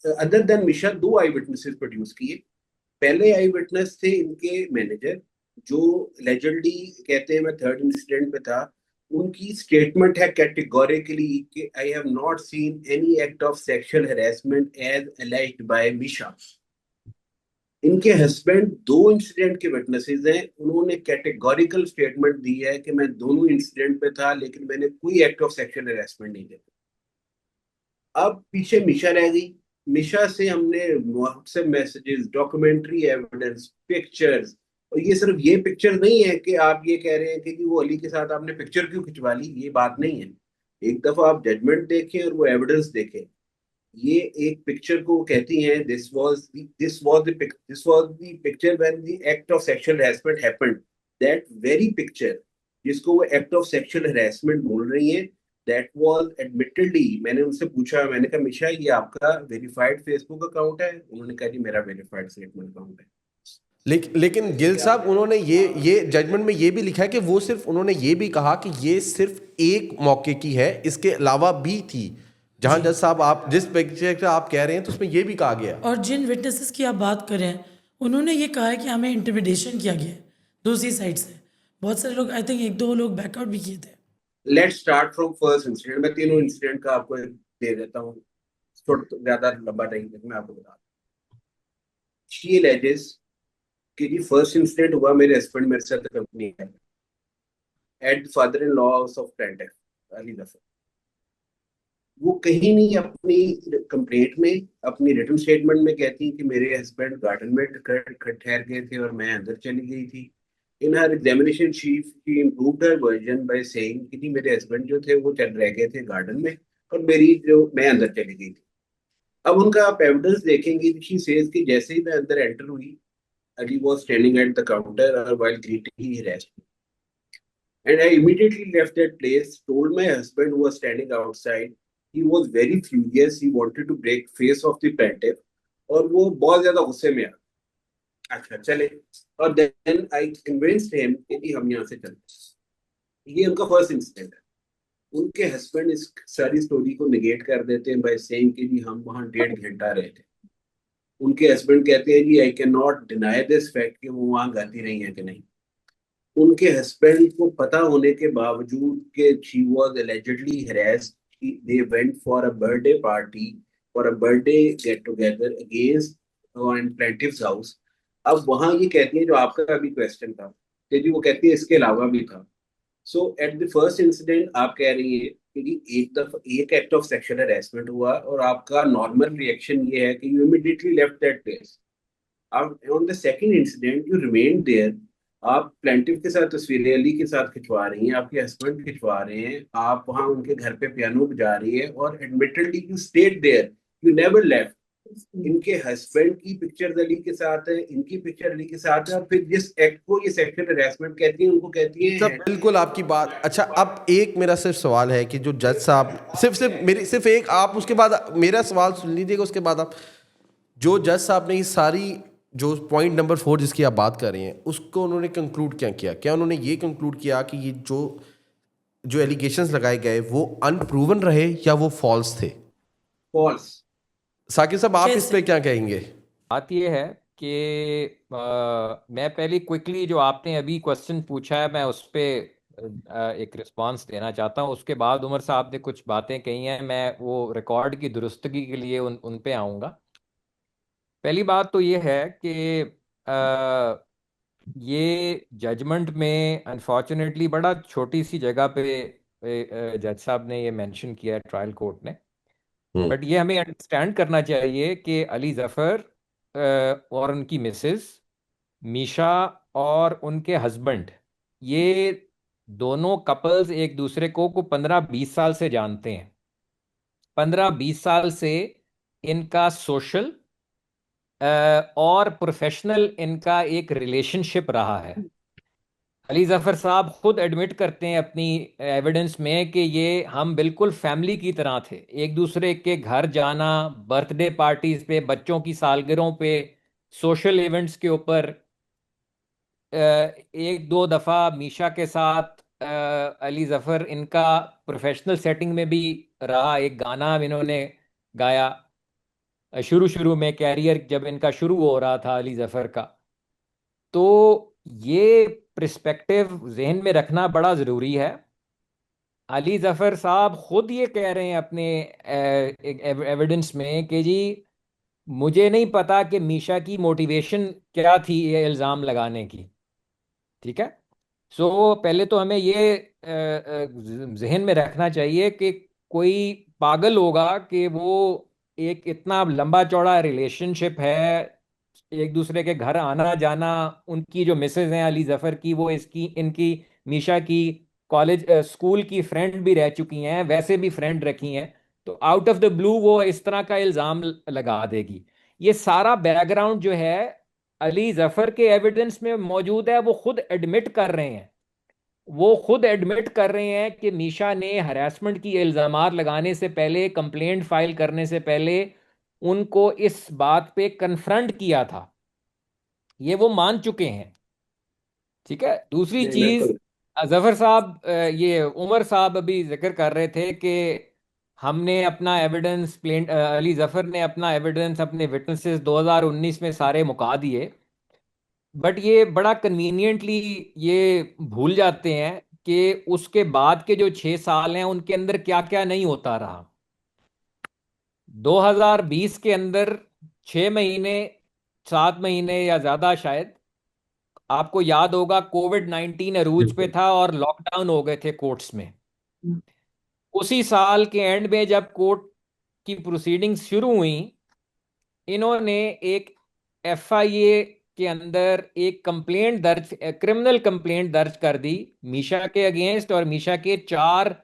अदर देन मिशा 2 आई विटनेसेस प्रोड्यूस किए। पहले आई विटनेस थे इनके मैनेजर, जो एलिजिडली कहते हैं मैं थर्ड इंसिडेंट पे था। उनकी स्टेटमेंट है कैटेगोरिकली कि I have not seen any act of sexual harassment as alleged by Meesha. इनके हस्बैंड 2 इंसिडेंट के विटनेसेस हैं, उन्होंने कैटेगोरिकल स्टेटमेंट दी है कि मैं दोनों इंसिडेंट पे था लेकिन मैंने कोई एक्ट ऑफ सेक्सुअल हैरेसमेंट नहीं देखा। अब पीछे मिशा रह गई। मिशा से हमने WhatsApp messages, documentary evidence, pictures, और ये सिर्फ ये पिक्चर नहीं है कि आप ये कह रहे हैं कि वो अली के साथ आपने पिक्चर क्यों खिंचवा ली, ये बात नहीं है। एक दफा आप जजमेंट देखें और वो एविडेंस देखें। ये एक पिक्चर को कहती हैं this was the picture when the act of sexual harassment happened. That very picture जिसको वो एक्ट ऑफ सेक्सुअल हैरेसमेंट बोल रही है, that was admittedly, मैंने उनसे पूछा, मैंने कहा मिशा ये आपका वेरीफाइड फेसबुक अकाउंट है? उन्होंने कहा जी मेरा वेरीफाइड स्टेटमेंट अकाउंट है। लेकिन गिल साहब उन्होंने ये जजमेंट में ये भी लिखा है कि वो सिर्फ उन्होंने ये भी कहा कि ये सिर्फ एक मौके की है, इसके अलावा भी थी। जहां जज साहब आप जिस पिक्चर आप कह रहे हैं तो उसमें ये भी कहा गया। और जिन विटनेसेस की आप बात कर रहे हैं उन्होंने ये कहा है कि हमें इंटिमिडेशन किया गया है दूसरी साइड से। बहुत सारे लोग, आई थिंक 1-2 लोग बैकआउट भी किए थे। Let's start from first incident. मैं तीनों इंसिडेंट का आपको दे देता हूँ, थोड़ा ज्यादा लंबा नहीं है, मैं आपको बता दूं। शी एलिजेस कि जी फर्स्ट इंसिडेंट हुआ, मेरे हस्बैंड मेरे साथ कंपनी है at father in law house of प्लांटेक अली दफा। वो कहीं नहीं अपनी कंप्लेंट में, अपनी रिटन स्टेटमेंट में कहती कि मेरे हस्बैंड गार्डन में ठहर गए थे और मैं अंदर चली गई थी। In her examination, she improved her version by saying कि जी मेरे हस्बैंड जो थे वो चल रह गए थे गार्डन में और मैं अंदर चली गई थी। अब उनका आप एविडेंस देखेंगे, she says कि जैसे ही मैं अंदर एंटर हुई, Ali was standing at the counter while greeting he harassed me. And I immediately left that place, told my husband who was standing outside. He was very furious, he wanted to break face of the plaintiff और वो बहुत ज्यादा गुस्से में आ। अच्छा चले, और then I convinced him कि हम यहाँ से चलते। ये उनका फर्स्ट इंसिडेंट है। उनके हस्बैंड इस सारी स्टोरी को निगेट कर देते हैं बाय सेइंग कि जी हम वहाँ 1.5 घंटा रहे थे। उनके हस्बैंड कहते हैं जी I can not deny this fact कि वो वहाँ गाती रही है कि नहीं। उनके हस्बैंड को पता होने के बावजूद कि she was allegedly harassed, they went for a birthday party, for a birthday get together against plaintiff's house. अब वहां ये कहती है जो आपका अभी क्वेश्चन था कि जी वो कहती है इसके अलावा भी था। सो एट द फर्स्ट इंसिडेंट आप कह रही है कि जी एक एक्ट ऑफ सेक्सुअल हैरेसमेंट हुआ और आपका नॉर्मल रिएक्शन ये है कि you immediately left that place. On the second incident you remain there. आप प्लेंटिफ के साथ तस्वीरें अली के साथ खिंचवा रही हैं, आपके हस्बैंड खिंचवा रहे हैं, आप वहां उनके घर पे पियानो बजा रही है और admittedly you stayed there, you never left. इनके हस्बैंड की पिक्चर अली के साथ है, इनकी पिक्चर अली के साथ है, और फिर जिस एक्ट को ये सेक्सुअल हैरेसमेंट कहती है उनको कहती है। सब बिल्कुल आपकी बात। अच्छा अब एक मेरा सिर्फ सवाल है कि जो जज साहब सिर्फ एक आप उसके बाद मेरा सवाल सुन लीजिएगा, उसके बाद आप जो जज साहब ने ये सारी जो पॉइंट नंबर 4 जिसकी आप बात कर रहे हैं उसको उन्होंने कंक्लूड क्या किया? क्या उन्होंने ये कंक्लूड किया कि ये जो एलिगेशंस लगाए गए वो अनप्रूवन रहे या वो फॉल्स थे? फॉल्स। साकिब साहब आप इस पे क्या कहेंगे? बात ये है कि मैं पहले क्विकली जो आपने अभी क्वेश्चन पूछा है मैं उस पे एक रिस्पांस देना चाहता हूँ। उसके बाद उमर साहब ने कुछ बातें कही हैं, मैं वो रिकॉर्ड की दुरुस्तगी के लिए उन पे आऊँगा। पहली बात तो ये है कि अ, ये जजमेंट में अनफॉर्चुनेटली बड़ा छोटी सी जगह पे जज साहब ने ये मेंशन किया है, ट्रायल कोर्ट ने। हम्म। बट ये हमें अंडरस्टैंड करना चाहिए कि अली जफर और उनकी मिसेस मीशा और उनके हस्बैंड, ये दोनों कपल्स एक दूसरे को 15-20 साल से जानते हैं। 15-20 साल से इनका सोशल और प्रोफेशनल इनका एक रिलेशनशिप रहा है। अली जफर साहब खुद एडमिट करते हैं अपनी एविडेंस में कि ये हम बिल्कुल फैमिली की तरह थे, एक दूसरे के घर जाना, बर्थडे पार्टीज पे, बच्चों की सालगिरहों पे, सोशल इवेंट्स के ऊपर। एक दो दफ़ा मीशा के साथ अली जफर इनका प्रोफेशनल सेटिंग में भी रहा, एक गाना इन्होंने गाया शुरू शुरू में, कैरियर जब इनका शुरू हो रहा था अली जफर का। तो ये प्रिस्पेक्टिव जहन में रखना बड़ा ज़रूरी है। अली जफर साहब खुद ये कह रहे हैं अपने एविडेंस में कि जी मुझे नहीं पता कि मीशा की मोटिवेशन क्या थी ये इल्ज़ाम लगाने की। ठीक है। सो पहले तो हमें ये जहन में रखना चाहिए कि कोई पागल होगा कि वो एक इतना लंबा चौड़ा रिलेशनशिप है, एक दूसरे के घर आना जाना, उनकी जो मिसेज हैं अली जफर की, वो इसकी इनकी मीशा की कॉलेज स्कूल की फ्रेंड भी रह चुकी हैं, वैसे भी फ्रेंड रखी हैं। तो आउट ऑफ द ब्लू वो इस तरह का इल्जाम लगा देगी। ये सारा बैकग्राउंड जो है अली जफर के एविडेंस में मौजूद है। वो खुद एडमिट कर रहे हैं, वो खुद एडमिट कर रहे हैं कि मीशा ने हरासमेंट की इल्जामात लगाने से पहले, कंप्लेंट फाइल करने से पहले उनको इस बात पे कन्फ्रंट किया था। ये वो मान चुके हैं। ठीक है। दूसरी नहीं, चीज, बिल्कुल। जफर साहब ये उमर साहब अभी जिक्र कर रहे थे कि हमने अपना एविडेंस प्लेन अली जफर ने अपना एविडेंस, अपने विटनेसेस 2019 में सारे मुका दिए। बट ये बड़ा कन्वीनियंटली ये भूल जाते हैं कि उसके बाद के जो 6 साल हैं उनके अंदर क्या क्या नहीं होता रहा। 2020 के अंदर 6 महीने, 7 महीने या ज्यादा शायद, आपको याद होगा कोविड-19 अरूज पे बिल्कुल। था और लॉकडाउन हो गए थे कोर्ट्स में। उसी साल के एंड में जब कोर्ट की प्रोसीडिंग्स शुरू हुई, इन्होंने एक एफआईए के अंदर एक कंप्लेंट दर्ज, क्रिमिनल कंप्लेंट दर्ज कर दी मीशा के अगेंस्ट और मीशा के 4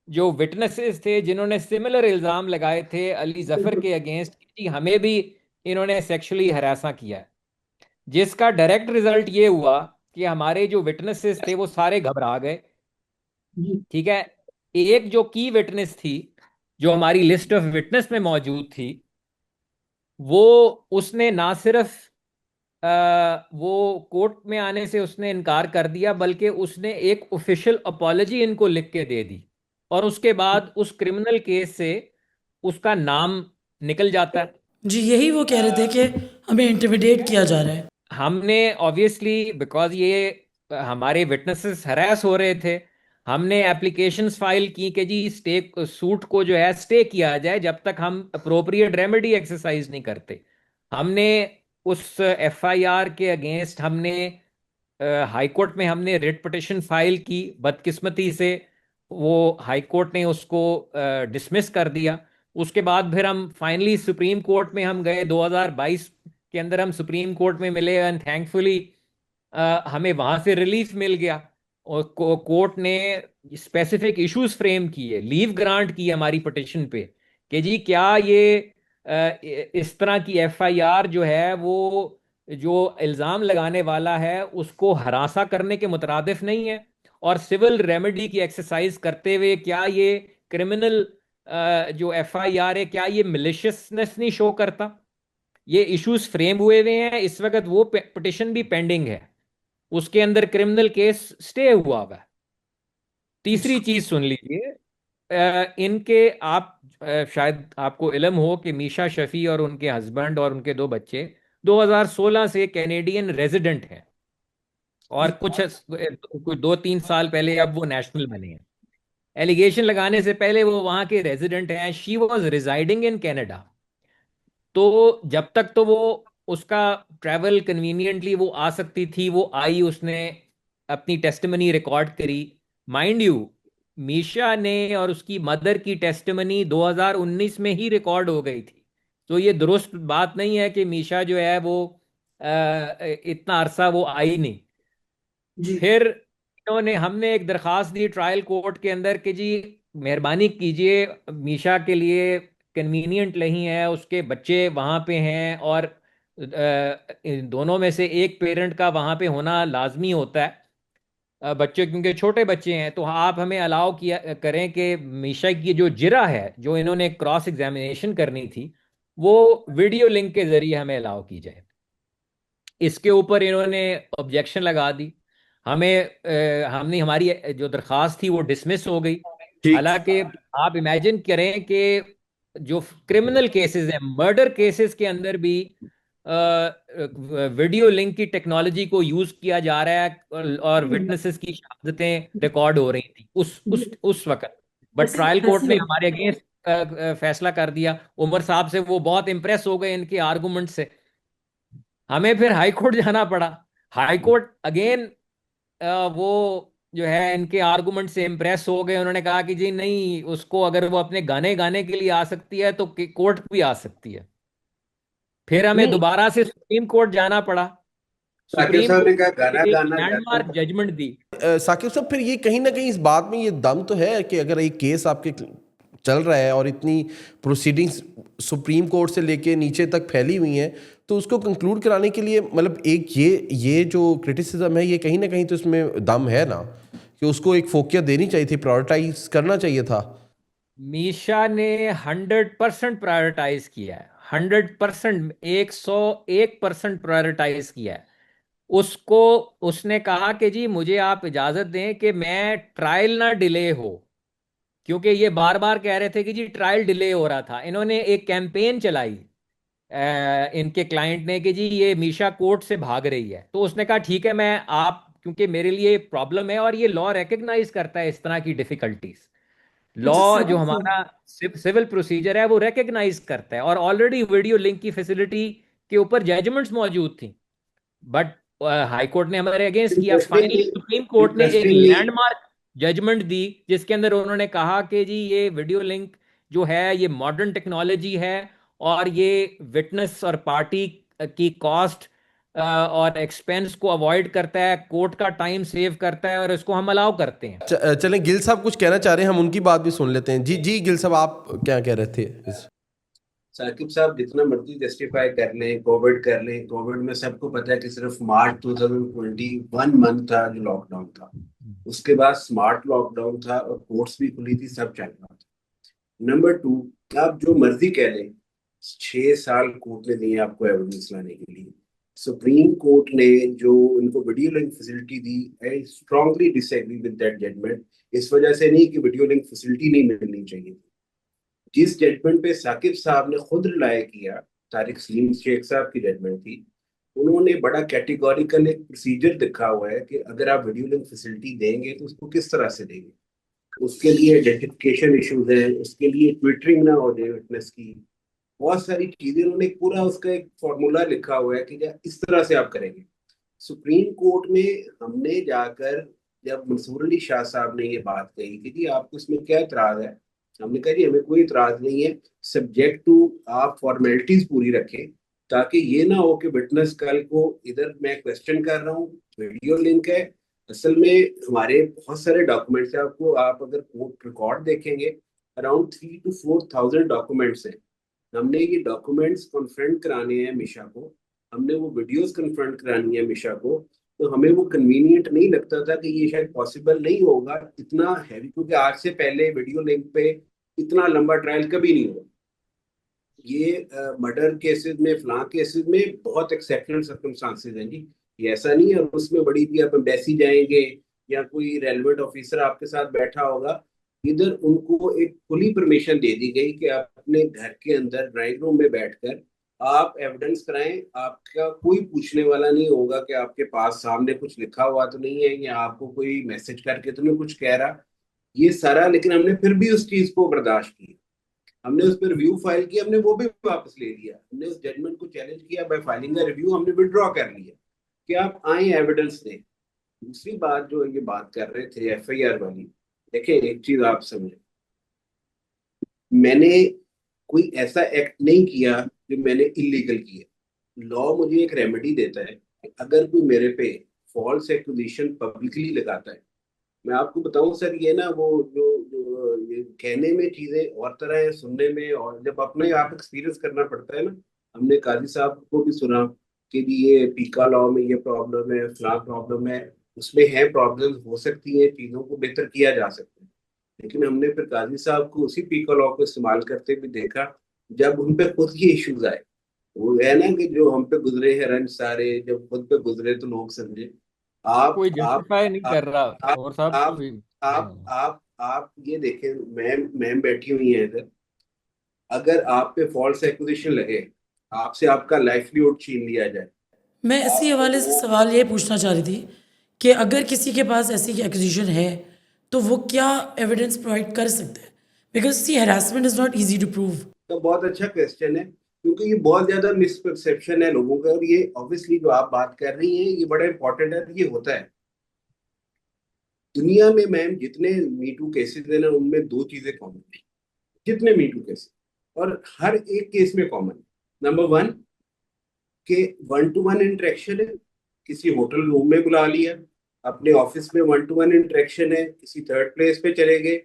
जो विटनेसेस थे जिन्होंने सिमिलर इल्जाम लगाए थे अली जफर के अगेंस्ट कि हमें भी इन्होंने सेक्सुअली हरासा किया है। जिसका डायरेक्ट रिजल्ट ये हुआ कि हमारे जो विटनेसेस थे वो सारे घबरा गए। ठीक है। एक जो की विटनेस थी, जो हमारी लिस्ट ऑफ विटनेस में मौजूद थी, वो उसने ना सिर्फ वो कोर्ट में आने से उसने इनकार कर दिया, बल्कि उसने एक ऑफिशियल अपॉलजी इनको लिख के दे दी। और उसके बाद उस क्रिमिनल केस से उसका नाम निकल जाता है। जी यही वो कह रहे थे कि हमें इंटिमिडेट किया जा रहा है। हमने ऑब्वियसली, बिकॉज ये हमारे विटनेसेस हरास हो रहे थे, हमने एप्लीकेशंस फाइल की कि जी स्टे सूट को जो है स्टे किया जाए जब तक हम अप्रोप्रिएट रेमेडी एक्सरसाइज नहीं करते। हमने उस एफआईआर के अगेंस्ट हमने हाई कोर्ट में हमने रिट पिटिशन फाइल की। बदकिस्मती से वो हाई कोर्ट ने उसको डिसमिस कर दिया। उसके बाद फिर हम फाइनली सुप्रीम कोर्ट में हम गए, 2022 के अंदर हम सुप्रीम कोर्ट में मिले एंड थैंकफुली हमें वहां से रिलीफ मिल गया। और कोर्ट ने स्पेसिफिक इश्यूज फ्रेम किए, लीव ग्रांट की हमारी पिटिशन पे कि जी क्या ये इस तरह की एफआईआर जो है वो जो इल्ज़ाम लगाने वाला है उसको हरासा करने के मुतरादिफ नहीं है, और सिविल रेमेडी की एक्सरसाइज करते हुए क्या ये क्रिमिनल जो एफआईआर है क्या ये मिलिशियसनेस नहीं शो करता। ये इश्यूज फ्रेम हुए हुए हैं। इस वक्त वो पिटिशन भी पेंडिंग है, उसके अंदर क्रिमिनल केस स्टे हुआ हुआ है। तीसरी चीज सुन लीजिए, इनके आप शायद आपको इल्म हो कि मीशा शफी और उनके हस्बैंड और उनके 2 बच्चे 2016 से कैनेडियन रेजिडेंट हैं, और कुछ 2-3 साल पहले अब वो नेशनल बने हैं। एलिगेशन लगाने से पहले वो वहां के रेजिडेंट हैं। She was residing in Canada. तो जब तक तो वो उसका ट्रैवल कन्वीनियंटली वो आ सकती थी, वो आई, उसने अपनी टेस्टिमनी रिकॉर्ड करी। माइंड यू, मीशा ने और उसकी मदर की टेस्टिमनी 2019 में ही रिकॉर्ड हो गई थी। तो ये दुरुस्त बात नहीं है कि मीशा जो है वो इतना अरसा वो आई नहीं। जी। फिर इन्होंने हमने एक दरखास्त दी ट्रायल कोर्ट के अंदर कि जी मेहरबानी कीजिए, मीशा के लिए कन्वीनियंट नहीं है, उसके बच्चे वहाँ पे हैं, और इन दोनों में से एक पेरेंट का वहाँ पे होना लाजमी होता है। बच्चे क्योंकि छोटे बच्चे हैं, तो आप हमें अलाउ किया करें कि मीशा की जो जिरा है, जो इन्होंने क्रॉस एग्जामिनेशन करनी थी, वो वीडियो लिंक के जरिए हमें अलाउ की जाए। इसके ऊपर इन्होंने ऑब्जेक्शन लगा दी। हमने हमारी जो दरख्वास्त थी वो डिसमिस हो गई। ठीक। हालांकि आप इमेजिन करें कि जो क्रिमिनल केसेस हैं, मर्डर केसेस के अंदर भी वीडियो लिंक की टेक्नोलॉजी को यूज किया जा रहा है, और विटनेसेस की शहादतें रिकॉर्ड हो रही थी उस वक्त। बट ऐसी ट्रायल कोर्ट ऐसी ने होती हमारे अगेंस्ट फैसला कर दिया। उमर साहब से वो बहुत इंप्रेस हो गए इनके आर्गुमेंट से। हमें फिर हाई कोर्ट जाना पड़ा। हाई कोर्ट अगेन वो जो है इनके आर्गुमेंट से इम्प्रेस हो गए। उन्होंने कहा कि जी नहीं, उसको अगर वो अपने गाने गाने के लिए आ सकती है तो कोर्ट भी आ सकती है। फिर हमें नहीं, दोबारा से सुप्रीम कोर्ट जाना पड़ा। साकिब सुप्रीम साहब ने कोर्ट कहा गाना ने एक गाना जाता लैंडमार्क जजमेंट दी। साकिब साहब, फिर ये कहीं ना कहीं इस बात में ये दम तो है कि अगर एक केस आपके चल रहा है और इतनी प्रोसीडिंग्स सुप्रीम कोर्ट से लेके नीचे तक फैली हुई हैं, तो उसको कंक्लूड कराने के लिए मतलब एक ये जो क्रिटिसिज्म है, ये कहीं ना कहीं तो इसमें दम है ना, कि उसको एक फोकियत देनी चाहिए थी, प्रायोरिटाइज करना चाहिए था। मीशा ने 100% प्रायोरिटाइज किया है। 100%, 101% प्रायोरिटाइज किया है। उसको उसने कहा कि जी मुझे आप इजाजत दें कि मैं ट्रायल ना डिले हो, क्योंकि ये बार बार कह रहे थे कि जी ट्रायल डिले हो रहा था। इन्होंने एक कैंपेन चलाई इनके क्लाइंट ने कि जी ये मीशा कोर्ट से भाग रही है। तो उसने कहा ठीक है, मैं आप, क्योंकि मेरे लिए प्रॉब्लम है, और ये लॉ रिकग्नाइज करता है इस तरह की डिफिकल्टीज। अच्छा लॉ जो साकिब साहब। हमारा सिविल प्रोसीजर है वो रिकग्नाइज करता है, और ऑलरेडी वीडियो लिंक की फैसिलिटी के ऊपर जजमेंट्स मौजूद थी। बट हाई कोर्ट ने हमारे अगेंस्ट किया। फाइनली इंटरेस्टिंगली सुप्रीम कोर्ट ने एक इंटरेस्टिंगली लैंडमार्क जजमेंट दी, जिसके अंदर उन्होंने कहा कि जी ये वीडियो लिंक जो है ये मॉडर्न टेक्नोलॉजी है, और ये विटनेस और पार्टी की कॉस्ट और एक्सपेंस को अवॉइड करता है, कोर्ट का टाइम सेव करता है, और इसको हम अलाउ करते हैं। चलें, गिल साहब कुछ कहना चाह रहे हैं, हम उनकी बात भी सुन लेते हैं। जी जी, गिल साहब आप क्या कह रहे थे साकिब साहब जितना मर्जी जस्टिफाई कर लें, कोविड कर लें, कोविड में सबको पता है कि सिर्फ मार्च 2021 मंथ था जो लॉकडाउन था। उसके बाद स्मार्ट लॉकडाउन था और कोर्ट्स भी खुली थी, सब चल रहा था। नंबर टू, आप जो मर्जी कह लें, 6 साल कोर्ट ने दिए आपको एविडेंस लाने के लिए। सुप्रीम कोर्ट ने जो इनको वीडियो लिंक फैसिलिटी दी, I strongly disagree with that judgment. इस वजह से नहीं कि वीडियो लिंक फैसिलिटी नहीं मिलनी चाहिए। जिस जजमेंट पे साकिब साहब ने खुद रिलाय किया, तारिक सलीम शेख साहब की जजमेंट थी, उन्होंने बड़ा कैटेगोरिकल एक प्रोसीजर लिखा हुआ है कि अगर आप वीडियो लिंक फैसिलिटी देंगे तो उसको किस तरह से देंगे। उसके लिए आइडेंटिफिकेशन इश्यूज है, उसके लिए ट्विटरिंग ना हो जाए विटनेस की, बहुत सारी चीजें। उन्होंने पूरा उसका एक फॉर्मूला लिखा हुआ है कि इस तरह से आप करेंगे। सुप्रीम कोर्ट में हमने जाकर, जब मंसूर अली शाह साहब ने ये बात कही कि जी आपको इसमें क्या इतराज है, हमने कहा जी हमें कोई इतराज नहीं है, सब्जेक्ट टू आप फॉर्मेलिटीज पूरी रखें, ताकि ये ना हो कि विटनेस कल को इधर मैं क्वेश्चन कर रहा हूँ, वीडियो लिंक है। असल में हमारे बहुत सारे डॉक्यूमेंट्स हैं, आपको आप अगर कोर्ट रिकॉर्ड देखेंगे, अराउंड 3,000 to 4,000 डॉक्यूमेंट्स हैं। हमने ये डॉक्यूमेंट्स कन्फ्रंट कराने हैं मिशा को, हमने वो वीडियोस कन्फ्रंट करानी है मिशा को। तो हमें वो कन्वीनियंट नहीं लगता था कि ये शायद पॉसिबल नहीं होगा इतना हैवी, क्योंकि आज से पहले वीडियो लिंक पे इतना लंबा ट्रायल कभी नहीं हुआ। ये मर्डर केसेस में, फलां केसेस में बहुत एक्सेप्शनल सर्कमस्टांसेस हैं जी। ये ऐसा नहीं है उसमें बड़ी भी आप एम्बेसी जाएंगे या कोई रेलिवेंट ऑफिसर आपके साथ बैठा होगा। इधर उनको एक खुली परमिशन दे दी गई कि आप अपने घर के अंदर ड्राइंग रूम में बैठकर आप एविडेंस कराएं, आपका कोई पूछने वाला नहीं होगा कि आपके पास सामने कुछ लिखा हुआ तो नहीं है या आपको कोई मैसेज करके तो नहीं कुछ कह रहा, ये सारा। लेकिन हमने फिर भी उस चीज को बर्दाश्त किया, हमने उस पर रिव्यू फाइल किया, हमने वो भी वापस ले लिया, हमने उस जजमेंट को चैलेंज किया बाय फाइलिंग अ रिव्यू, हमने विड्रॉ कर लिया कि आप आए एविडेंस दें। दूसरी बात जो ये बात कर रहे थे एफआईआर वाली, देखिए एक चीज आप समझे, मैंने कोई ऐसा एक्ट नहीं किया जो मैंने इलीगल किया। लॉ मुझे एक रेमेडी देता है कि अगर कोई मेरे पे फॉल्स एक्यूजेशन पब्लिकली लगाता है, मैं आपको बताऊं सर, ये ना वो जो जो ये कहने में चीजें और तरह है, सुनने में, और जब अपने आप एक्सपीरियंस करना पड़ता है ना। हमने काजी साहब को भी सुना कि जी ये पीका लॉ में ये प्रॉब्लम है, फला प्रॉब्लम है, उसमें है प्रॉब्लम हो सकती है, चीजों को बेहतर किया जा सकता है। लेकिन हमने फिर काजी साहब को उसी पीका लॉ को इस्तेमाल करते भी देखा जब उन पे खुद ये इश्यूज आए। वो है ना कि जो हम पे गुजरे हैं रंज सारे, जब खुद पे गुजरे तो लोग समझे। आप कोई आप जस्टिफाई नहीं आप कर रहा आप और साहब आप कोई। आप आप ये देखें, मैम बैठी हुई है इधर, अगर आप पे फॉल्स एक्विजिशन लगे, आपसे आपका लाइवलीहुड छीन लिया जाए, मैं इसी हवाले से वो सवाल ये पूछना चाह रही थी कि अगर किसी के पास ऐसी एक्विजिशन है तो वो क्या एविडेंस प्रोवाइड कर सकता है, because see harassment is not easy to prove. तो बहुत अच्छा क्वेश्चन है, क्योंकि ये बहुत ज्यादा मिसपरसेप्शन है लोगों का, और ये ऑब्वियसली जो आप बात कर रही हैं ये बड़ा इंपॉर्टेंट है। ये होता है दुनिया में मैम, जितने मीटू केसेस है ना उनमें दो चीजें कॉमन है, जितने मीटू केसेस, और हर एक केस में कॉमन। नंबर वन के वन टू वन इंटरेक्शन है, किसी होटल रूम में बुला लिया, अपने ऑफिस में वन टू वन इंटरेक्शन है, किसी थर्ड प्लेस पे चले गए।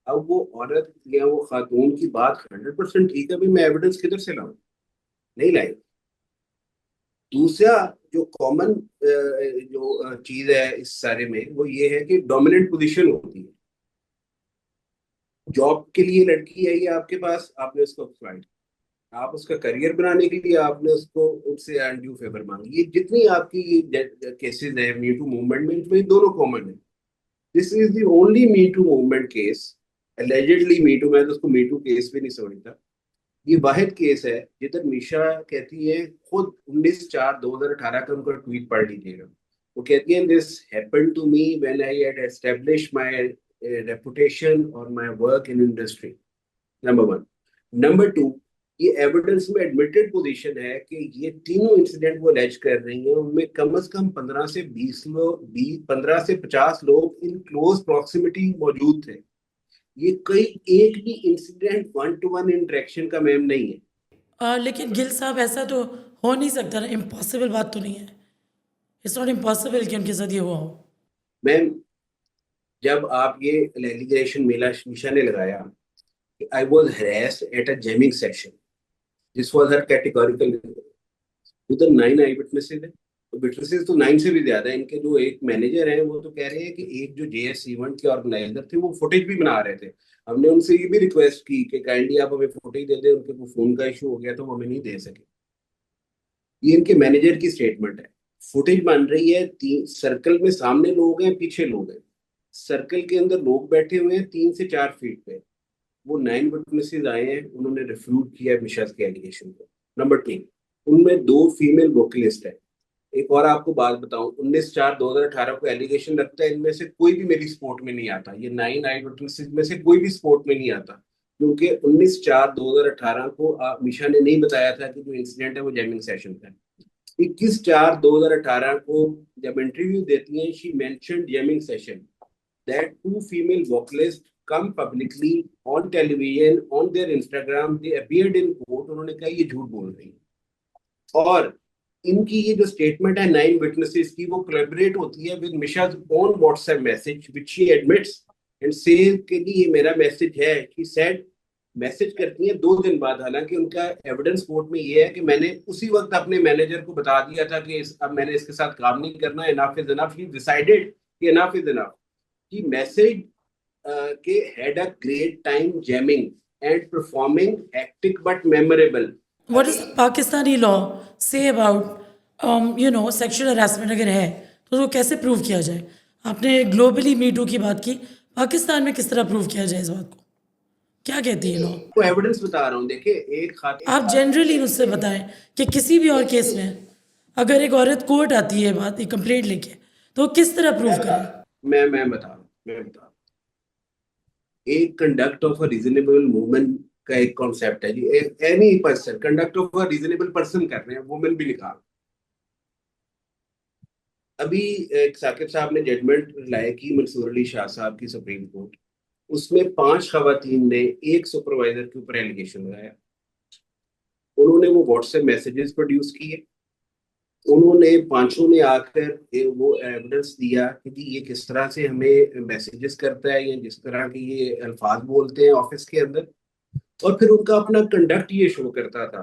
अब वो औरत या वो खातून की बात 100% ठीक है, भाई मैं एविडेंस किधर से लाऊं, नहीं लाई। दूसरा जो कॉमन जो चीज है इस सारे में, वो ये है कि डोमिनेंट पोजीशन होती है। जॉब के लिए लड़की आई है आपके पास, आपने उसको फ्लाइट, आप उसका करियर बनाने के लिए आपने उसको उससे अनड्यू फेवर मांगी। ये जितनी आपकी ये केसेस है मी टू मूवमेंट में, इसमें दोनों कॉमन है। This is the only me too movement case, allegedly me too, मैं तो उसको मी टू केस भी नहीं समझता। ये वाहिद केस है जिधर मीशा कहती है, खुद 19/4/2018 का उनका ट्वीट पढ़ लीजिएगा। वो कहती है this happened to me when I had established my reputation और my work in industry. Number one. Number two, ये एविडेंस में एडमिटेड पोजीशन है कि ये तीनों इंसिडेंट वो अलेज कर रही हैं, उनमें कम से कम 15 से 20 लोग, 15 से 50 लोग इन क्लोज प्रॉक्सिमिटी मौजूद थे। ये कोई एक भी incident one two one interaction का मैम नहीं है। लेकिन गिल साहब ऐसा तो हो नहीं सकता ना, इम्पॉसिबल बात तो नहीं है। इट्स नॉट इम्पॉसिबल कि उनके साथ ये हुआ हो। मैम जब आप ये एलिगेशन मीशा ने लगाया, I was harassed at a जेमिंग session, this was her categorical, उधर 9 आई विटनेसेस है, तो विटनेसेस तो 9 से भी ज्यादा है। इनके जो एक मैनेजर हैं वो तो कह रहे हैं कि एक जो जेएस इवेंट के ऑर्गेनाइजर थे वो फुटेज भी बना रहे थे। हमने उनसे ये भी रिक्वेस्ट की कि काइंडली आप हमें फुटेज दे दें, उनके को फोन का इशू हो गया तो वो हमें नहीं दे सके। ये इनके मैनेजर की स्टेटमेंट है। फुटेज बन रही है, तीन सर्कल में, सामने लोग हैं, पीछे लोग हैं, सर्कल के अंदर लोग बैठे हुए हैं 3 से 4 फीट पे। वो 9 विटनेसेस आए हैं, उन्होंने रिफ्यूट किया मिशा के एलिगेशन को। नंबर 3, उनमें 2 फीमेल वोकलिस्ट है। एक और आपको बात बताऊं, 19/4/2018 को एलिगेशन लगता है इनमें से कोई भी मेरी स्पोर्ट में नहीं आता। ये 9 आई विटनेसेस में से कोई भी स्पोर्ट में नहीं आता, क्योंकि 19/4/2018 को मिशा ने नहीं बताया था कि जो इंसिडेंट है वो जैमिंग सेशन था। 21/4/2018 को जब इंटरव्यू देती हैं, she mentioned jamming session, that 2 female vocalist come publicly on television on their Instagram, they appeared in court। उन्होंने कहा ये झूठ बोल रही है। और इनकी ये जो स्टेटमेंट है 9 विटनेसेस की, वो कोलैबोरेट होती है with Meesha's own WhatsApp message which she admits and says कि ये मेरा मैसेज है। she said, मैसेज करती है 2 दिन बाद। हालांकि उनका एविडेंस कोर्ट में ये है कि मैंने उसी वक्त अपने मैनेजर को बता दिया था कि अब मैंने इसके साथ काम नहीं करना, enough is enough. He decided कि इनफ इज इनफ। कि मैसेज के had a great time jamming and performing hectic but memorable। What is Pakistani law say about sexual harassment अगर है तो वो कैसे प्रूव किया जाए? आपने ग्लोबली मी टू की बात की, पाकिस्तान में किस तरह प्रूव किया जाए इस बात को? क्या कहती है लॉ? को एविडेंस बता रहा हूँ। देखिए, एक खातिर आप जनरली मुझसे बताएं कि किसी भी और केस में अगर एक औरत कोर्ट आती है बात एक कंप्लेंट लेके, तो वो किस तरह प्रूव करे? मैं बता रहा हूँ, एक conduct of a reasonable woman का एक कॉन्सेप्ट है जी। Any person, conduct of a reasonable person कर रहे हैं, वुमेन भी निकाल। अभी एक साकिब साहब ने जजमेंट लाया की मंसूर अली शाह साहब की सुप्रीम कोर्ट, उसमें 5 खवातीन ने एक सुपरवाइजर के ऊपर एलिगेशन लगाया। उन्होंने वो व्हाट्सएप मैसेजेस प्रोड्यूस किए, उन्होंने पांचों ने आकर वो एविडेंस दिया कि जी ये किस तरह से हमें मैसेजेस करता है, या जिस तरह के ये अल्फाज बोलते हैं ऑफिस के अंदर। और फिर उनका अपना कंडक्ट ये शो करता था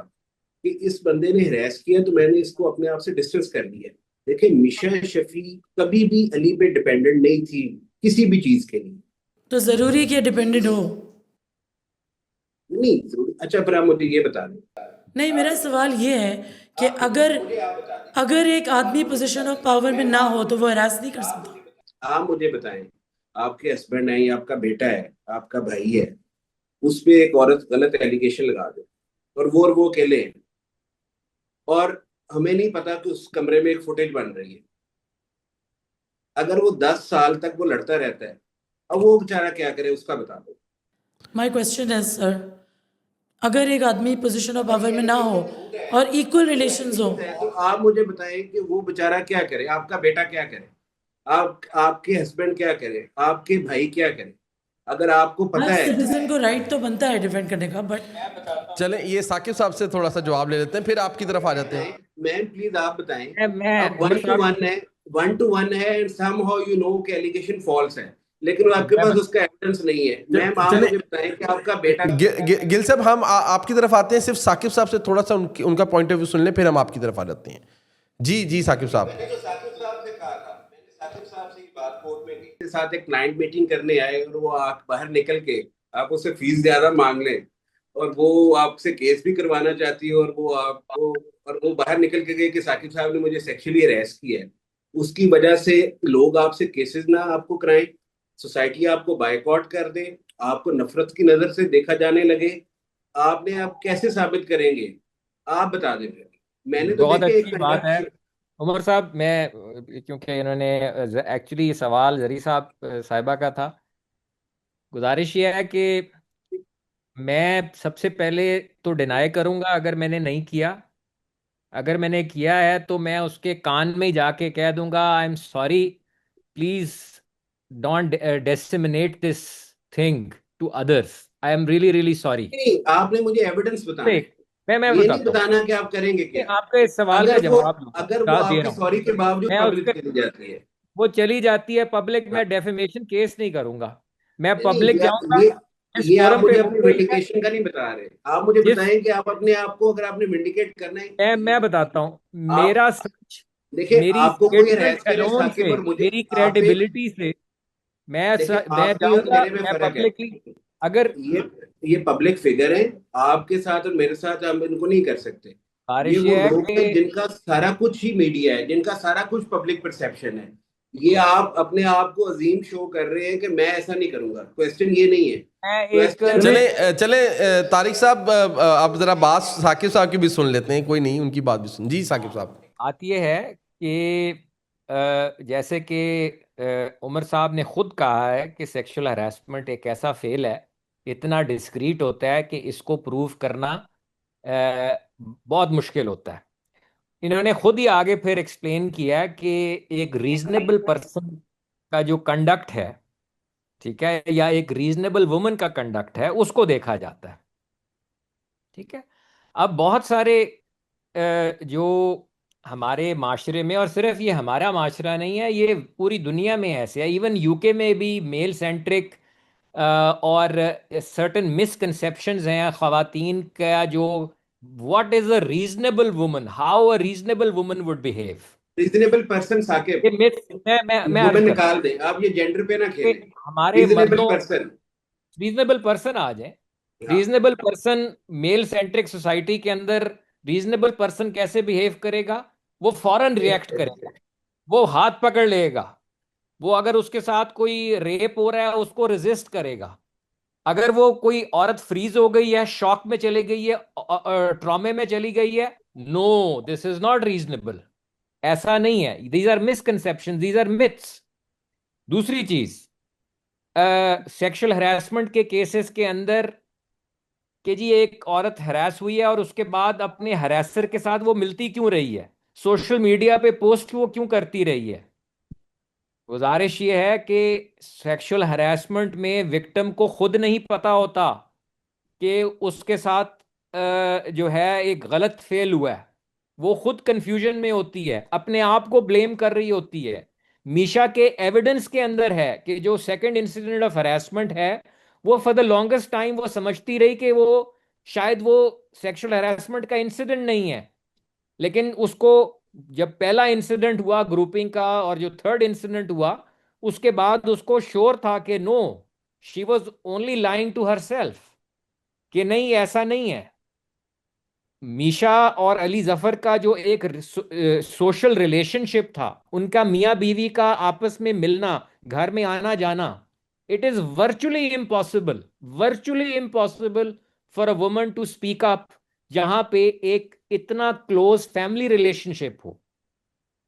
कि इस बंदे ने हरास किया तो मैंने इसको अपने आप से डिस्टेंस कर लिया। देखिए, मिशा शफी कभी भी अली पे डिपेंडेंट नहीं थी किसी भी चीज के लिए। तो जरूरी कि डिपेंडेंट हो? नहीं जरूरी। अच्छा, फिर आप मुझे ये बता दें। नहीं, मेरा सवाल ये है कि अगर एक आदमी पोजीशन ऑफ पावर में ना हो तो वो हरास नहीं कर सकता? आप मुझे बताएं, आपके हस्बैंड है या आपका बेटा है, आपका भाई है, उस पे एक औरत गलत एलिगेशन लगा दे और वो अकेले हैं, और हमें नहीं पता कि उस कमरे में एक फुटेज बन रही है। अगर वो 10 साल तक वो लड़ता रहता है, अब वो बेचारा क्या करे, उसका बता दो। माय क्वेश्चन है सर, अगर एक आदमी पोजीशन ऑफ पावर में ना हो और इक्वल रिलेशंस हो, तो आप मुझे बताएं कि वो बेचारा क्या करे, आपका बेटा क्या करे, आपके हस्बैंड क्या करे, आपके भाई क्या करे। अगर आपको पता हर है, सिटीजन को राइट तो बनता है डिफेंड करने का, बट चलें ये साकिब साहब से थोड़ा सा जवाब ले लेते हैं, फिर आपकी तरफ आ जाते हैं। मैम प्लीज आप बताएं। मैं अब उमर साहब 1 to 1 है एंड समहाउ यू नो कि एलिगेशन फॉल्स है, लेकिन आपके मैं पास उसका एविडेंस नहीं है। मैम आप चलें मुझे बताएं कि आपका बेटा गिल साहब, हम आपकी तरफ आते हैं, सिर्फ साकिब साहब से थोड़ा सा उनका पॉइंट ऑफ व्यू सुन लें, फिर हम आपकी तरफ आ जाते हैं। जी जी साकिब साहब। मैंने जो साकिब साहब से कहा था, मैंने साकिब साहब से ये बात कोर्ट में की, के साथ एक क्लाइंट मीटिंग करने आए और वो आप बाहर निकल के आप उससे फीस ज्यादा मांग लें, और वो आपसे केस भी करवाना चाहती है, और वो आपको, और वो बाहर निकल के गए कि साकिब साहब ने मुझे सेक्सुअली हरेस किया है, उसकी वजह से लोग आपसे केसेस ना आपको कराएं, सोसाइटी आपको बायकॉट कर दे, आपको नफरत की नजर से देखा जाने लगे, आपने आप कैसे साबित करेंगे? आप बता दें फिर। मैंने तो बहुत देखे एक अच्छी बात है कंडक्ट। उमर साहब। मैं क्योंकि इन्होंने एक्चुअली ये सवाल जरी साहब साहिबा का था, गुजारिश ये है कि मैं सबसे पहले तो डिनाई करूंगा अगर मैंने नहीं किया। अगर मैंने किया है तो मैं उसके कान में ही जाके कह दूंगा, I am sorry, please don't disseminate this thing to others, I am really really sorry. नहीं, आपने मुझे एविडेंस बताना है, देख, मैं ये नहीं बताता हूँ। बताना कि आप करेंगे मैं क्या। आपका इस सवाल का जवाब दूंगा, अगर वो बता दे आपकी रहा हूँ। सॉरी के बावजूद मैं पब्लिक उसके चली जाती है। वो चली जाती है पब्लिक, हाँ, मैं डेफेमेशन केस नहीं करूंगा। मैं नहीं नहीं, पब्लिक जाऊंगा जिस ये आप फोरम पे मुझे हो अपनी रही है, विंडिकेशन का नहीं बता रहे। आप मुझे जिस बताएं कि आप अपने आप को, अगर आपने विंडिकेट करना है, मैं बताता हूँ। आप मेरा सच, देखिए, मेरी आपको कोई स्टेटमेंट हरास करे अलोन साकिब से, और मुझे, मेरी आप एक, क्रेडिबिलिटी से देखिए मैं आपके और जाऊंगा, मेरे में मैं फर्क है। पब्लिकली अगर ये ये पब्लिक फिगर है, आपके साथ और मेरे साथ हम इनको नहीं कर सकते। ये बारिश वो ये है लोग हैं कि जिनका सारा कुछ ही मीडिया है, जिनका सारा कुछ पब्लिक परसेप्शन है। ये आप अपने आप को अजीम शो कर रहे हैं कि मैं ऐसा नहीं करूंगा। क्वेश्चन ये नहीं है। मैं एक क्वेश्चन है, चले चले तारिक साहब, आप जरा बात साकिब साहब की भी सुन लेते हैं, कोई नहीं, उनकी बात भी सुन। जी साकिब साहब। बात यह है कि जैसे कि उमर साहब ने खुद कहा है कि सेक्सुअल हरासमेंट एक ऐसा फेल है, इतना डिस्क्रीट होता है कि इसको प्रूव करना बहुत मुश्किल होता है। इन्होंने खुद ही आगे फिर एक्सप्लेन किया कि एक रीजनेबल पर्सन का जो कंडक्ट है, ठीक है, या एक रीजनेबल वुमन का कंडक्ट है, उसको देखा जाता है। ठीक है। अब बहुत सारे जो हमारे माशरे में, और सिर्फ ये हमारा माशरा नहीं है, ये पूरी दुनिया में ऐसे है, इवन यूके में भी मेल सेंट्रिक और सर्टन मिसकंसेप्शंस हैं ख्वातीन का, जो what is a reasonable woman, how a reasonable woman would behave. Reasonable person Saqib, ये मिथ, मैं अर्ज वुमेन कर निकाल दें, आप ये जेंडर पे ना कि खेलें। हमारे रीजनेबल मर्दों, पर्सन। रीजनेबल पर्सन आ जाए, हाँ, reasonable person male centric society के अंदर रीजनेबल पर्सन कैसे बिहेव करेगा? वो फौरन रिएक्ट करेगा, वो हाथ पकड़ लेगा, वो अगर उसके साथ कोई रेप हो रहा है उसको रेजिस्ट करेगा, अगर वो कोई औरत फ्रीज हो गई है, शॉक में चली गई है, ट्रॉमे में चली गई है, no, this is not reasonable. ऐसा नहीं है, these are misconception, these are myths. दूसरी चीज, सेक्सुअल हरासमेंट के केसेस के अंदर कि जी एक औरत हरास हुई है और उसके बाद अपने हरासर के साथ वो मिलती क्यों रही है, सोशल मीडिया पे पोस्ट वो क्यों करती रही है। गुजारिश ये है कि सेक्सुअल हरासमेंट में विक्टिम को खुद नहीं पता होता कि उसके साथ जो है एक गलत फेल हुआ है। वो खुद कंफ्यूजन में होती है, अपने आप को ब्लेम कर रही होती है। मीशा के एविडेंस के अंदर है कि जो सेकंड इंसिडेंट ऑफ हरासमेंट है, वो फॉर द लॉन्गेस्ट टाइम वो समझती रही कि वो शायद वो सेक्सुअल हरासमेंट का इंसिडेंट नहीं है। लेकिन उसको जब पहला इंसिडेंट हुआ ग्रुपिंग का और जो थर्ड इंसिडेंट हुआ, उसके बाद उसको श्योर था कि no, she was only lying to herself, कि नहीं ऐसा नहीं है। मीशा और अली जफर का जो एक सोशल रिलेशनशिप था, उनका मियाँ बीवी का आपस में मिलना, घर में आना जाना, it is virtually impossible for a woman to speak up जहां पे एक इतना क्लोज फैमिली रिलेशनशिप हो।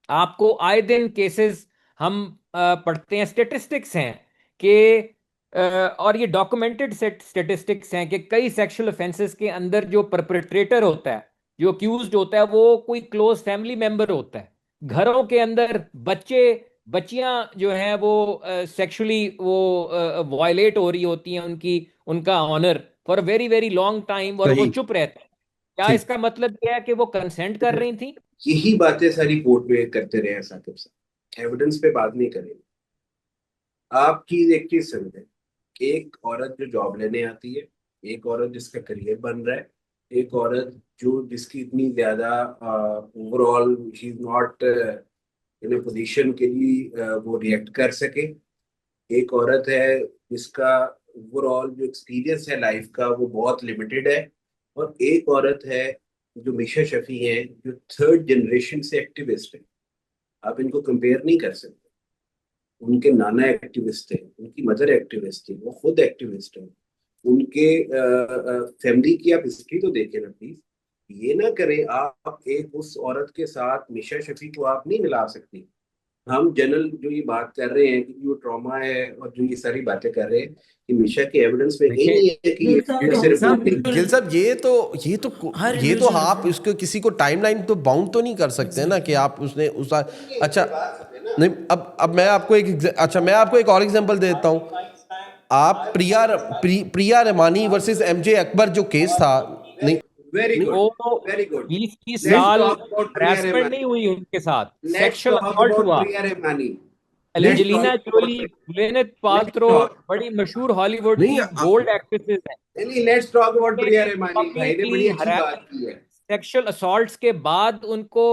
आपको आए दिन केसेस हम पढ़ते हैं, स्टेटिस्टिक्स हैं कि और ये डॉक्यूमेंटेड स्टेटिस्टिक्स हैं कि कई सेक्सुअल ऑफेंसेस के अंदर जो परपेट्रेटर होता है, जो अक्यूज्ड होता है, वो कोई क्लोज फैमिली मेंबर होता है। घरों के अंदर बच्चे बच्चियां जो हैं वो सेक्सुअली वो वायलेट हो रही होती हैं, उनकी उनका honour for very very long time, और वो सही। चुप रहते हैं। क्या ठीक। इसका मतलब यह है कि वो कंसेंट कर रही थी? यही बातें सारी कोर्ट में करते रहे हैं साकिब साहब, एविडेंस पे बात नहीं करेंगे। आप चीज एक चीज समझे, एक औरत जो जॉब लेने आती है, एक औरत जिसका करियर बन रहा है, एक औरत जो जिसकी इतनी ज्यादा overall she is not in position के लिए वो रिएक्ट कर सके, एक औरत है जिसका ओवरऑल जो एक्सपीरियंस है लाइफ का वो बहुत लिमिटेड है, और एक औरत है जो मीशा शफी है जो थर्ड जनरेशन से एक्टिविस्ट है। आप इनको कंपेयर नहीं कर सकते। उनके नाना एक्टिविस्ट थे, उनकी मदर एक्टिविस्ट थी, वो खुद एक्टिविस्ट है। उनके फैमिली की आप हिस्ट्री तो देखें ना प्लीज। ये ना करें आप एक उस औरत के साथ मीशा शफी को आप नहीं मिला सकती। हम जनरल जो ये बात कर रहे हैं कि जो ट्रॉमा है और जो ये सारी बातें कर रहे हैं कि मीशा के एविडेंस में यही देखिए नहीं है कि ये सिर्फ गिल साहब, हर ये तो इंडिविजुअल आप इसको किसी को टाइमलाइन तो बाउंड तो नहीं कर सकते हैं ना कि आप उसने उस अच्छा नहीं। अब मैं आपको मैं आपको एक और एग्जांपल देता हूँ। आप प्रिया रमानी वर्सेस एमजे अकबर जो केस था, नहीं वेरी नहीं गुड, वो वेरी गुड। 20-20 लेट्स साल टॉक अबाउट प्रिया हरासमेंट नहीं रहमानी। हुई उनके साथ, let's sexual talk assault about हुआ। Priya Rahmani. Let's talk Angelina Jolie, about, Gwyneth let's Paltrow, talk, बड़ी मशहूर हॉलीवुड नहीं की बोल्ड एक्ट्रेसेस हैं। नहीं लेट्स टॉक अबाउट प्रिया उन्होंने रहमानी। भाई ने पब्लिकली बड़ी अच्छी बात की है। सेक्सुअल असॉल्ट्स के बाद उनको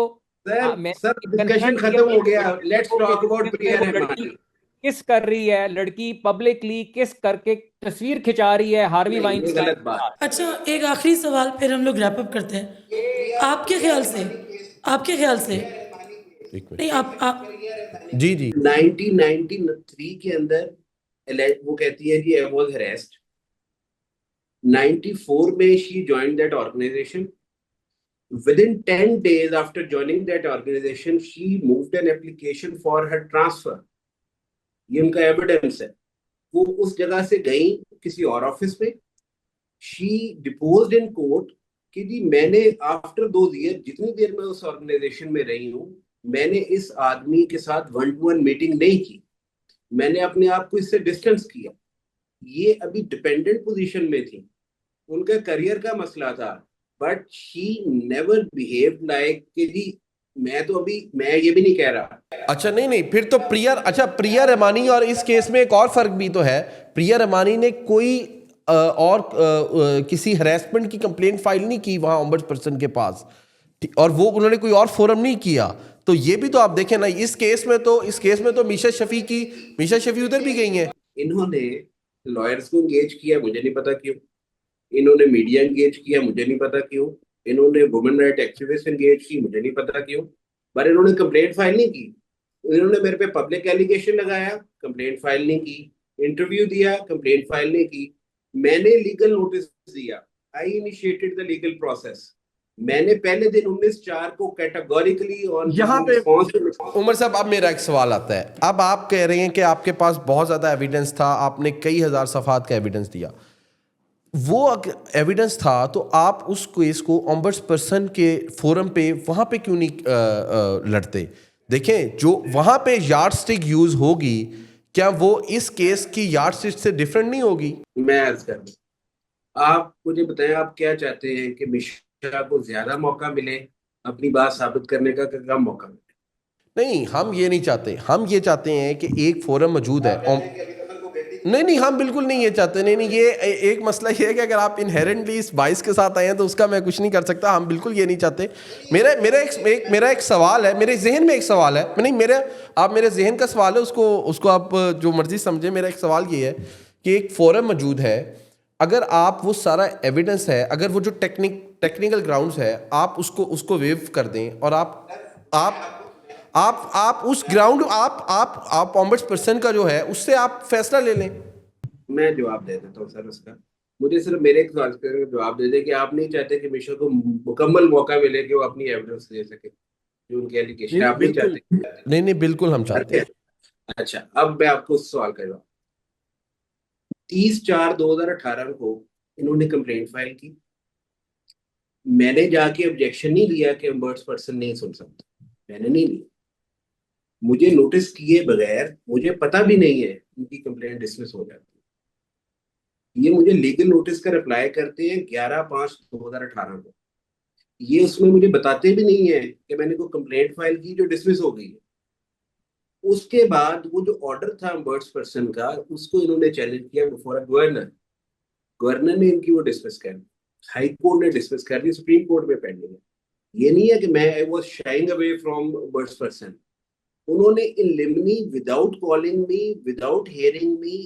सर मैंने सर डिस्कशन कंसर्न किया खत्म हो उस गया। लड़की लेट्स को कि टॉक जिसके अबाउट साथ प्रिया वो लड़की रहमानी। किस कर रही है, लड़की पब्लिकली किस करके तस्वीर खिंचा रही है हार्वी नहीं ये वाइनस्टाइन गलत के बात। साथ। अच्छा, एक आखिरी सवाल फिर हम लोग रैप अप करते हैं। आपके ख्याल से आपके ख्याल से एक नहीं, मिनट। आप जी जी। 1993 के अंदर वो कहती है कि आई वाज हरेस्ड। 94 में she join that organisation. Within 10 days after joining that organization, she moved an application for her transfer. ये उनका एविडेंस है। वो उस जगह से गई किसी और ऑफिस में। शी डिपोज्ड इन कोर्ट कि जी मैंने आफ्टर 2 ईयर, जितनी देर मैं उस ऑर्गेनाइजेशन में रही हूँ, मैंने इस आदमी के साथ 1-to-1 मीटिंग नहीं की, मैंने अपने आप को इससे डिस्टेंस किया। ये अभी डिपेंडेंट पोजीशन में थी, उनका करियर का मसला था, but she never behaved like कि जी मैं ये भी नहीं कह रहा। अच्छा नहीं नहीं, फिर तो प्रिया रमानी और इस केस में एक और फर्क भी तो है। प्रिया रमानी ने कोई किसी हरेसमेंट की कंप्लेंट फाइल नहीं की वहां ऑम्बड्स पर्सन के पास, और वो उन्होंने कोई और फोरम नहीं किया। तो ये भी तो आप देखें ना, इस केस में तो मीशा शफी उधर भी गई हैं। इन्होंने लॉयर्स को एंगेज किया, मुझे नहीं पता क्यों। इन्होंने मीडिया एंगेज किया, मुझे नहीं पता क्यों। इन्होंने वुमेन राइट एक्टिविस्ट एंगेज की, मुझे नहीं पता क्यों। पर इन्होंने कंप्लेंट फाइल नहीं की। इन्होंने मेरे पे पब्लिक एलिगेशन लगाया, कंप्लेंट फाइल नहीं की। इंटरव्यू दिया, कंप्लेंट फाइल नहीं की। मैंने लीगल नोटिस दिया, आई इनिशिएटेड द लीगल प्रोसेस। मैंने पहले दिन 19/4 को कैटेगोरिकली ऑन यहाँ पे रिस्पॉन्स। उमर साहब, अब मेरा एक सवाल आता है। अब आप कह रहे हैं कि आपके पास बहुत ज़्यादा एविडेंस था, आपने कई हज़ार सफ़ात का एविडेंस दिया। वो एविडेंस था तो आप उस केस को ऑम्बड्स पर्सन के फोरम पे वहाँ पे क्यों नहीं लड़ते? देखें, जो वहाँ पे यार्ड स्टिक यूज़ होगी, क्या वो इस केस की यार्ड स्टिक से डिफरेंट नहीं होगी? मैं अर्ज कर दूं, आप मुझे बताएं, आप क्या चाहते हैं कि मिश्रा को ज्यादा मौका मिले अपनी बात साबित करने का, कि कम मौका मिले? नहीं, हम ये नहीं चाहते। हम ये चाहते हैं कि एक फोरम मौजूद है। नहीं नहीं, हम बिल्कुल नहीं ये चाहते। नहीं नहीं, ये एक मसला ये है कि अगर आप इनहेरेंटली इस बाइस के साथ आए हैं तो उसका मैं कुछ नहीं कर सकता। हम बिल्कुल ये नहीं चाहते। मेरा एक सवाल है, मेरे जहन में एक सवाल है। नहीं, आप मेरे जहन का सवाल है, उसको आप जो मर्जी समझे। मेरा एक सवाल ये है कि एक फोरम मौजूद है, अगर आप वो सारा एविडेंस है, अगर वो जो टेक्निकल ग्राउंड्स है, आप उसको वेव कर दें और आप उस ग्राउंड आप ऑम्बड्स पर्सन का जो है उससे आप फैसला ले लें। मैं जवाब दे देता हूँ सर उसका। मुझे सिर्फ मेरे एक सवाल का जवाब दे दे कि आप नहीं चाहते कि मिश्रा को मुकम्मल मौका मिले कि वो अपनी एविडेंस दे सके, जो उनकी एलिगेशन है, आप नहीं बिल्कुल चाहते? नहीं नहीं, बिल्कुल हम चाहते हैं। अच्छा, अब मैं आपको उस सवाल का जवाब। 30/4/2018 को इन्होंने कंप्लेंट फाइल की। मैंने जाके ऑब्जेक्शन नहीं लिया कि बर्ड्स पर्सन नहीं सुन सकता, मैंने नहीं लिया। मुझे नोटिस किए बगैर, मुझे पता भी नहीं है उनकी कंप्लेंट डिसमिस हो जाती है। ये मुझे लीगल नोटिस का रिप्लाई करते हैं 11/5/2018 को। ये उसमें मुझे बताते भी नहीं है कि मैंने कोई कंप्लेंट फाइल की जो डिसमिस हो गई है। उसके बाद वो जो ऑर्डर था बर्ड्स पर्सन का, उसको इन्होंने चैलेंज किया बिफोर अ गवर्नर। गवर्नर ने इनकी वो डिसमिस कर दी, हाई कोर्ट ने डिसमिस कर दी, सुप्रीम कोर्ट में पेंडिंग है। ये नहीं है कि मैं I was shying away from birds person. उन्होंने in limine, without calling me, without hearing me,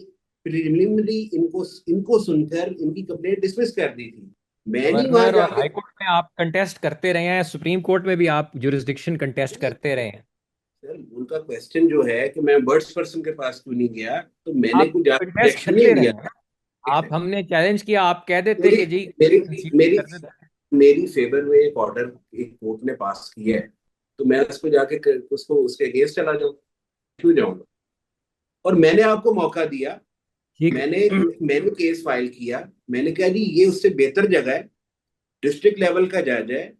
preliminary इनको इनको सुनकर इनकी कंप्लेंट डिसमिस कर दी थी। मैं नहीं वहां गवर्नर और जाके। हाई कोर्ट में आप कंटेस्ट करते रहे हैं, सुप्रीम कोर्ट में भी आप जुरिस्डिक्शन कंटेस्ट करते रहे हैं। सर, उनका क्वेश्चन जो है कि मैं बर्ड्स पर्सन के पास क्यों नहीं गया, तो मैंने आप कुछ ज्यादा कंटेस्ट ऑब्जेक्शन नहीं करते रहे दिया। हैं। आप, हमने चैलेंज किया, आप कह देते मेरी कि जी मेरी कंसीडर मेरी कर देते। मेरी फेवर में एक ऑर्डर एक कोर्ट ने पास किया है, तो मैं उसको जाके उसको उसके अगेंस्ट चला जाऊं? क्यों जाऊंगा? और मैंने आपको मौका दिया, ठीक मैंने है। मैंने केस फाइल किया, मैंने कहा जी ये उससे बेहतर जगह है, डिस्ट्रिक्ट लेवल का जज है,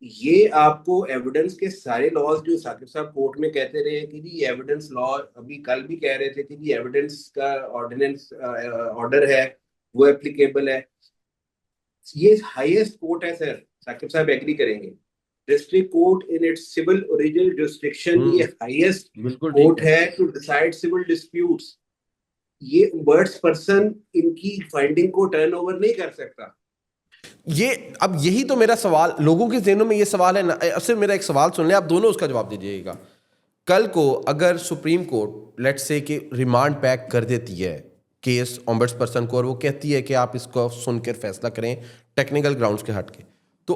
ये आपको एविडेंस के सारे लॉज जो साकिब साहब कोर्ट में कहते रहे कि जी एविडेंस लॉ, अभी कल भी कह रहे थे कि जी एविडेंस का ऑर्डिनेंस ऑर्डर है, वो एप्लीकेबल है। ये हाईएस्ट कोर्ट है सर, साकिब साहब एग्री करेंगे। District court in its civil original jurisdiction, ये हाईएस्ट बिल्कुल कोर्ट ठीक है। है टू डिसाइड सिविल डिस्प्यूट्स। ये बर्ड्स पर्सन इनकी फाइंडिंग को टर्न ओवर नहीं कर सकता। ये अब यही तो मेरा सवाल, लोगों के जहनों में ये सवाल है ना। सिर्फ मेरा एक सवाल सुन लें, आप दोनों उसका जवाब दीजिएगा। कल को अगर सुप्रीम कोर्ट लेट्स से कि रिमांड बैक कर देती है केस ऑम्बड्स पर्सन को, और वो कहती है कि आप इसको सुनकर फैसला करें टेक्निकल ग्राउंड्स के हट के, तो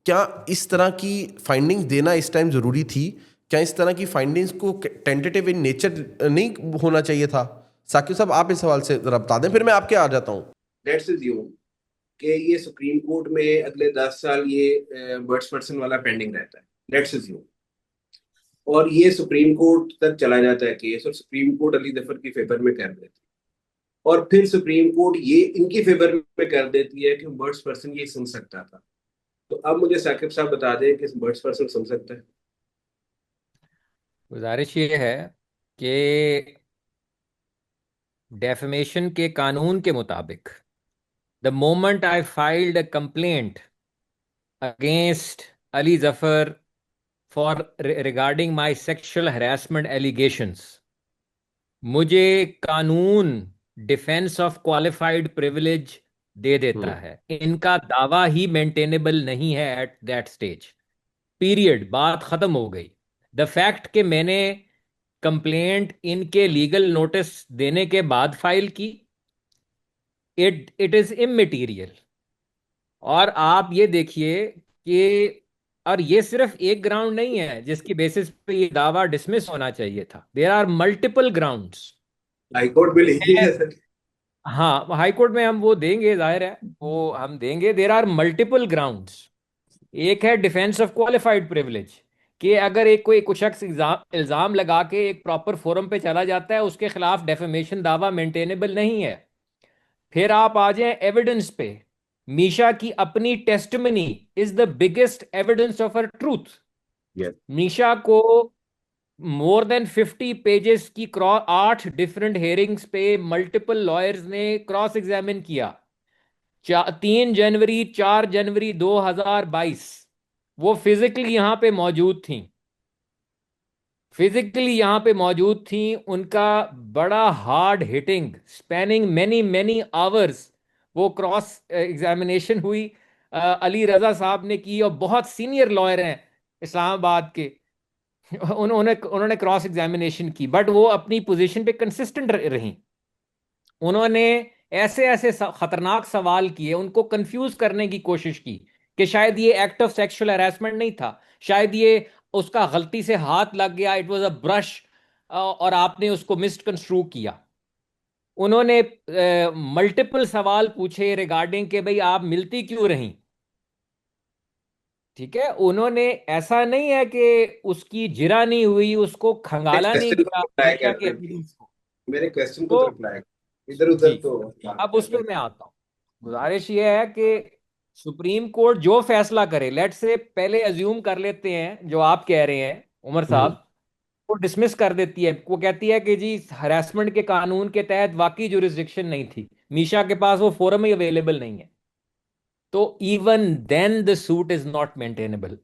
क्या इस तरह की फाइंडिंग्स देना इस टाइम ज़रूरी थी? क्या इस तरह की फाइंडिंग्स को टेंटेटिव इन नेचर नहीं होना चाहिए था? साकिब साहब, आप इस सवाल से ज़रा बता दें, फिर मैं आपके आ जाता हूँ। लेट्स अज्यूम कि ये सुप्रीम कोर्ट में अगले 10 साल ये बर्ड्स पर्सन वाला पेंडिंग रहता है, लेट्स अज्यूम, और ये सुप्रीम कोर्ट तक चला जाता है केस, और सुप्रीम कोर्ट अली जफर की फेवर में कर देती है, और फिर सुप्रीम कोर्ट ये इनकी फेवर में कर देती है कि बर्ड्स पर्सन ये सुन सकता था। तो अब मुझे साकिब साहब बता दें कि बर्ड्स पर्सन सुन सकता है? गुजारिश ये है कि डेफमेशन के कानून के मुताबिक, the moment I filed a complaint against Ali Zafar for regarding my sexual harassment allegations, मुझे कानून डिफेंस ऑफ क्वालिफाइड प्रिविलेज दे देता है। इनका दावा ही मेंटेनेबल नहीं है एट दैट स्टेज, पीरियड, बात खत्म हो गई। द फैक्ट कि मैंने कंप्लेंट इनके लीगल नोटिस देने के बाद फाइल की, इट इज इमटेरियल। और आप ये देखिए कि, और ये सिर्फ एक ग्राउंड नहीं है जिसकी बेसिस पे ये दावा डिसमिस होना चाहिए था, there are multiple grounds. High court में लिखी है सर। हाँ, हाई कोर्ट में हम वो देंगे, जाहिर है वो हम देंगे। There are multiple grounds. एक है डिफेंस ऑफ क्वालिफाइड प्रिविलेज, कि अगर एक कोई कुछ शख्स इल्जाम लगा के एक प्रॉपर फोरम पे चला जाता है, उसके खिलाफ डेफेमेशन दावा मेंटेनेबल नहीं है। फिर आप आ जाएं एविडेंस पे। मीशा की अपनी testimony is the biggest evidence of her truth. Yes. मीशा को मोर देन 50 पेजेस की क्रॉस 8 डिफरेंट हेयरिंग्स पे मल्टीपल लॉयर्स ने क्रॉस एग्जामिन किया। 3 जनवरी 4 जनवरी 2022 वो फिजिकली यहां पे मौजूद थी। फिजिकली यहां पे मौजूद थी। उनका बड़ा hard hitting spanning many many hours वो क्रॉस एग्जामिनेशन हुई। अली रजा साहब ने की, और बहुत सीनियर लॉयर हैं इस्लामाबाद के। उन्होंने उन्होंने क्रॉस एग्जामिनेशन की, बट वो अपनी पोजीशन पे कंसिस्टेंट रही। उन्होंने ऐसे ऐसे खतरनाक सवाल किए, उनको कंफ्यूज करने की कोशिश की कि शायद ये एक्ट ऑफ सेक्सुअल हैरेसमेंट नहीं था, शायद ये उसका गलती से हाथ लग गया, इट वाज अ ब्रश, और आपने उसको मिसकंस्ट्रू किया। उन्होंने मल्टीपल सवाल पूछे रिगार्डिंग के भाई आप मिलती क्यों रहीं। ठीक है, उन्होंने ऐसा नहीं है कि उसकी जिरा नहीं हुई, उसको मेरे खंगाला नहीं क्वेश्चन को गया रिप्लाई मीडिया कर के दे, एविडेंस को। मेरे क्वेश्चन को तो तो रिप्लाई, इधर उधर जी, तो अब उस पर मैं आता हूँ। गुजारिश ये है कि सुप्रीम कोर्ट जो फैसला करे, लेट से पहले अज्यूम कर लेते हैं जो आप कह रहे हैं उमर हम्म। साहब, वो डिसमिस कर देती है। वो कहती है कि जी हरासमेंट के कानून के तहत वाकई जुरिस्डिक्शन नहीं थी, मीशा के पास वो फोरम ही अवेलेबल नहीं है। तो even then the suit is not maintainable.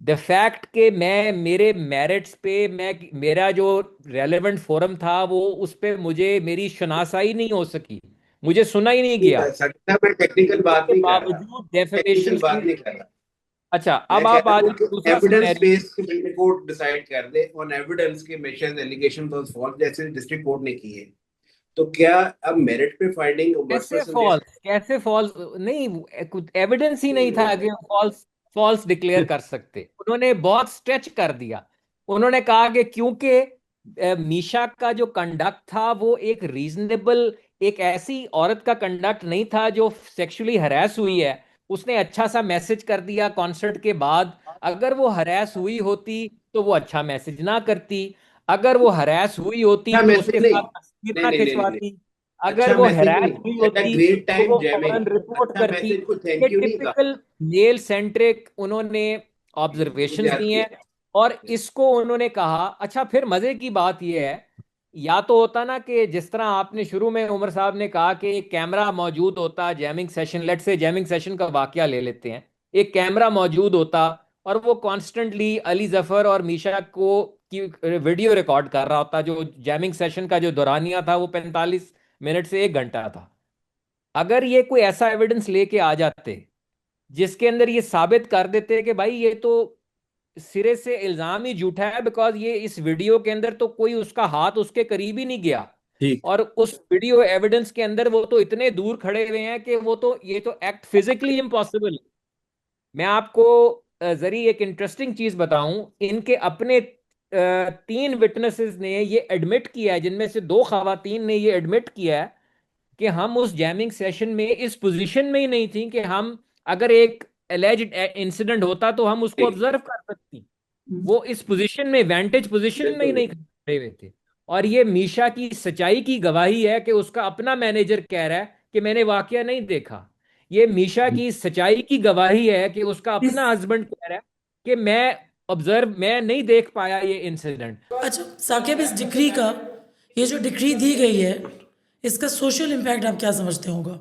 The fact कि मैं मेरे मेरिट्स पे मैं मेरा जो रेलेवेंट फोरम था वो उस पे मुझे मेरी शनासाई नहीं हो सकी, मुझे सुना ही नहीं नहीं गया, कर सकता, मैं टेक्निकल बात उसके नहीं कर रहा, बावजूद डेफेमेशन टेक्निकल बात सूट। नहीं कर रहा। अच्छा, अब मैं कह आप आ रहा हूँ जाइए कि दूसरा evidence scenario. Based supreme court decide कर दे, ऑन एविडेंस के मिशन एलिगेशन वाज फॉल्स, जैसे डिस्ट्रिक्ट कोर्ट ने किए। तो क्या अब मेरिट पे फाइंडिंग कैसे वर्सेस फॉल्स, कैसे फॉल्स नहीं, कुछ एविडेंस ही नहीं था कि फॉल्स फॉल्स डिक्लेयर कर सकते। उन्होंने बहुत स्ट्रेच कर दिया। उन्होंने कहा कि क्योंकि मीशा का जो कंडक्ट था वो एक रीजनेबल, एक ऐसी औरत का कंडक्ट नहीं था जो सेक्सुअली हरास हुई है। उसने अच्छा सा मैसेज कर दिया कॉन्सर्ट के बाद। अगर वो हरास हुई होती तो वो अच्छा मैसेज ना करती। अगर वो हरास हुई होती अच्छा तो मैसेज उसके नहीं, साथ तस्वीर नहीं ना नहीं नहीं नहीं नहीं, खिंचवाती। अगर अच्छा वो मैसेज हैरास नहीं, हुई एट अ होती ग्रेट तो टाइम वो जैमिंग, फौरन रिपोर्ट अच्छा करती। मैसेज को ये थैंक यू नहीं कहा। टिपिकल मेल सेंट्रिक उन्होंने मुझे ऑब्जर्वेशंस याद दी हैं। किया। और इसको उन्होंने कहा। अच्छा, फिर मजे की बात यह है, या तो होता ना कि जिस तरह आपने शुरू में उमर साहब ने कहा कि एक कैमरा मौजूद होता जैमिंग सेशन, लेट से जैमिंग सेशन का वाकया ले लेते हैं, एक कैमरा मौजूद होता और वो कॉन्स्टेंटली अली जफर और मीशा को की वीडियो रिकॉर्ड कर रहा होता। जो जैमिंग सेशन का जो दौरानिया था वो 45 मिनट से 1 घंटा था। अगर ये कोई ऐसा एविडेंस लेके आ जाते जिसके अंदर ये साबित कर देते कि भाई ये तो सिरे से इल्जाम ही झूठा है, बिकॉज ये इस वीडियो के अंदर तो कोई उसका हाथ उसके करीब ही नहीं गया, ठीक। और उस वीडियो एविडेंस के अंदर वो तो इतने दूर खड़े हुए हैं कि वो तो ये तो एक्ट फिजिकली इम्पॉसिबल है। मैं आपको जरी एक इंटरेस्टिंग चीज बताऊं। इनके अपने 3 विटनेसेस ने ये एडमिट किया है, जिनमें से 2 खवातीन ने ये एडमिट किया है कि हम उस जैमिंग सेशन में इस पोजीशन में ही नहीं थी कि हम, अगर एक एलेज्ड इंसिडेंट होता तो हम उसको ठीक। ऑब्जर्व कर सकती। वो इस पोजीशन में, वेंटेज पोजीशन में ही बिल्कुल। नहीं खड़े हुए थे। और ये मीशा की सच्चाई की गवाही है कि उसका अपना मैनेजर कह रहा है कि मैंने वाकया नहीं देखा। ये मीशा की सच्चाई की गवाही है कि उसका इस अपना हस्बैंड कह रहा है कि मैं नहीं देख पाया ये इंसिडेंट। अच्छा साकिब, इस डिक्री का, ये जो डिक्री दी गई है, इसका सोशल इम्पैक्ट आप क्या समझते होगा?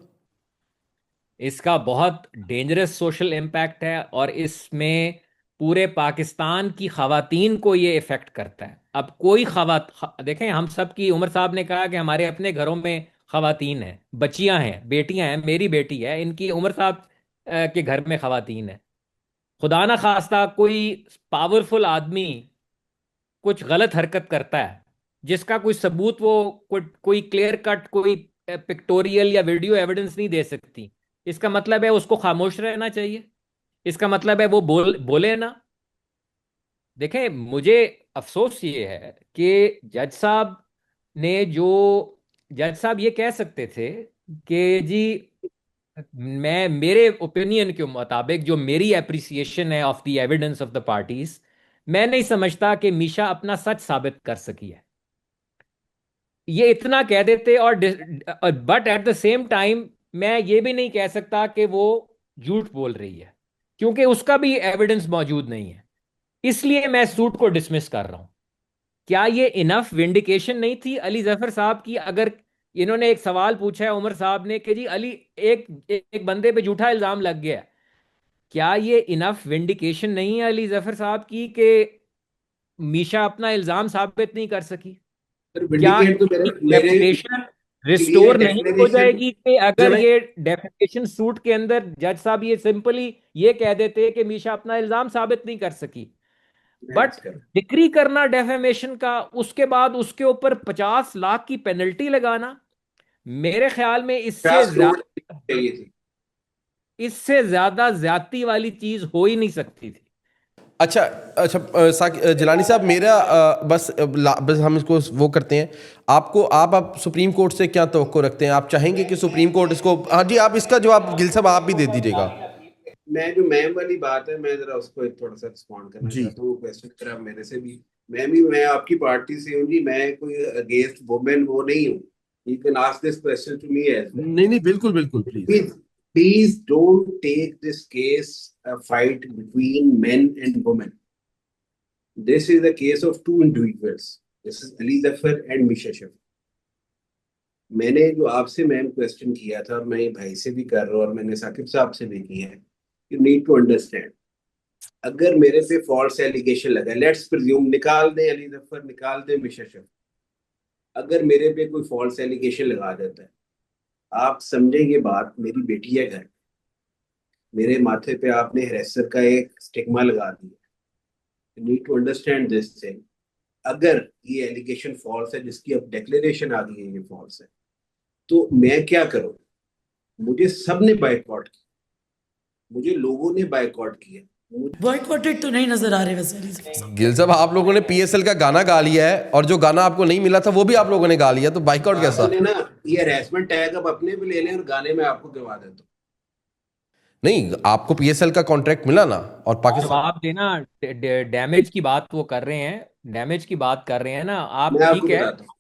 इसका बहुत डेंजरस सोशल इम्पैक्ट है, और इसमें पूरे पाकिस्तान की खवातीन को ये इफेक्ट करता है। अब कोई देखें, हम सब की, उमर साहब ने कहा कि हमारे अपने घरों में खवातीन हैं, बच्चियां हैं, बेटियां हैं, मेरी बेटी है, इनकी उमर साहब के घर में खवातीन है। खुदा ना खास्ता कोई पावरफुल आदमी कुछ गलत हरकत करता है जिसका कोई सबूत वो कोई क्लियर कट कोई पिक्टोरियल या वीडियो एविडेंस नहीं दे सकती, इसका मतलब है उसको खामोश रहना चाहिए। इसका मतलब है वो बोले ना। देखें, मुझे अफसोस ये है कि जज साहब ने जो जज साहब ये कह सकते थे कि जी मैं मेरे ओपिनियन के मुताबिक जो मेरी एप्रिसिएशन है of the evidence of the parties, मैं नहीं समझता कि मीशा अपना सच साबित कर सकी है। ये इतना कह देते, और but at the same time मैं ये भी नहीं कह सकता कि वो झूठ बोल रही है, क्योंकि उसका भी एविडेंस मौजूद नहीं है। इसलिए मैं सूट को डिसमिस कर रहा हूं। क्या ये इनफ विंडिकेशन नहीं थी अली जफर साहब की? अगर इन्होंने एक सवाल पूछा है उमर साहब ने कि जी अली एक एक बंदे पे झूठा इल्जाम लग गया है, क्या ये इनफ विंडिकेशन नहीं है अली जफर साहब की कि मीशा अपना इल्जाम साबित नहीं कर सकी? क्या विंडिकेट तो मेरे मेरे रेपुटेशन क्लियर रिस्टोर नहीं हो डेक्लेरेशन जाएगी कि अगर ये डेफिनेशन सूट के अंदर जज साहब ये सिंपली ये कह देते कि मीशा अपना इल्जाम साबित नहीं कर सकी, बट डिक्री करना डेफेमेशन का, उसके बाद उसके ऊपर 50 लाख की पेनल्टी लगाना, मेरे ख्याल में 50 करोड़ चाहिए थी। इससे ज्यादा ज्यादती वाली चीज हो ही नहीं सकती थी। अच्छा अच्छा जिलानी साहब, मेरा बस हम इसको वो करते हैं। आप सुप्रीम कोर्ट से क्या तवक्को रखते हैं? आप चाहेंगे कि सुप्रीम कोर्ट इसको, हाँ जी, आप इसका जवाब गिल साहब आप भी दे दीजिएगा। मैं जो मैम वाली बात है, मैं जरा उसको थोड़ा सा रिस्पॉन्ड करना जी। चाहता हूँ। क्वेश्चन करा मेरे से भी, मैं आपकी पार्टी से हूँ जी, मैं कोई अगेंस्ट वुमेन वो नहीं हूँ। You can ask this question to me as well. नहीं बिल्कुल बिल्कुल, please please don't take this case a fight between men and women. This is a case of two individuals. This is Ali Zafar and Misha Shafir. मैंने जो आपसे ma'am question किया था, और मैं ये भाई से भी कर रहा हूँ, और मैंने साकिब साहब से भी किया है, यू नीड टू अंडरस्टैंड, अगर मेरे पे फॉल्स एलिगेशन लगा, लेट्स प्रिज्यूम, निकाल दें अली जफर, निकाल दें मिशा शफी, अगर मेरे पे कोई फॉल्स एलिगेशन लगा देता है, आप समझेंगे बात, मेरी बेटी है घर, मेरे माथे पे आपने हरेसर का एक स्टिग्मा लगा दिया। You need to understand this thing. अगर ये एलिगेशन फॉल्स है, जिसकी अब डिक्लेरेशन आ गई है ये फॉल्स है, तो मैं क्या करूं? मुझे सबने बाइकआउट किया, मुझे लोगों ने बाइकआउट किया। बॉयकॉटेड तो नहीं नजर आ रहे वैसे अली साहब। गिल साहब, आप लोगों ने पीएसएल का गाना गा लिया है, और जो गाना आपको नहीं मिला था वो भी आप लोगों ने गा लिया, तो बाइकआउट कैसा? आपने ना ये हरेसमेंट टैग अब अपने भी ले लें, और गाने में आपको गवा देता हूं। नहीं, आपको पीएसएल का कॉन्ट्रैक्ट मिला ना, और पाकिस्तान जवाब देना, डैमेज की बात वो कर रहे हैं, डैमेज की बात कर रहे हैं ना आप, मैं आपको ठीक है। बताता हूँ,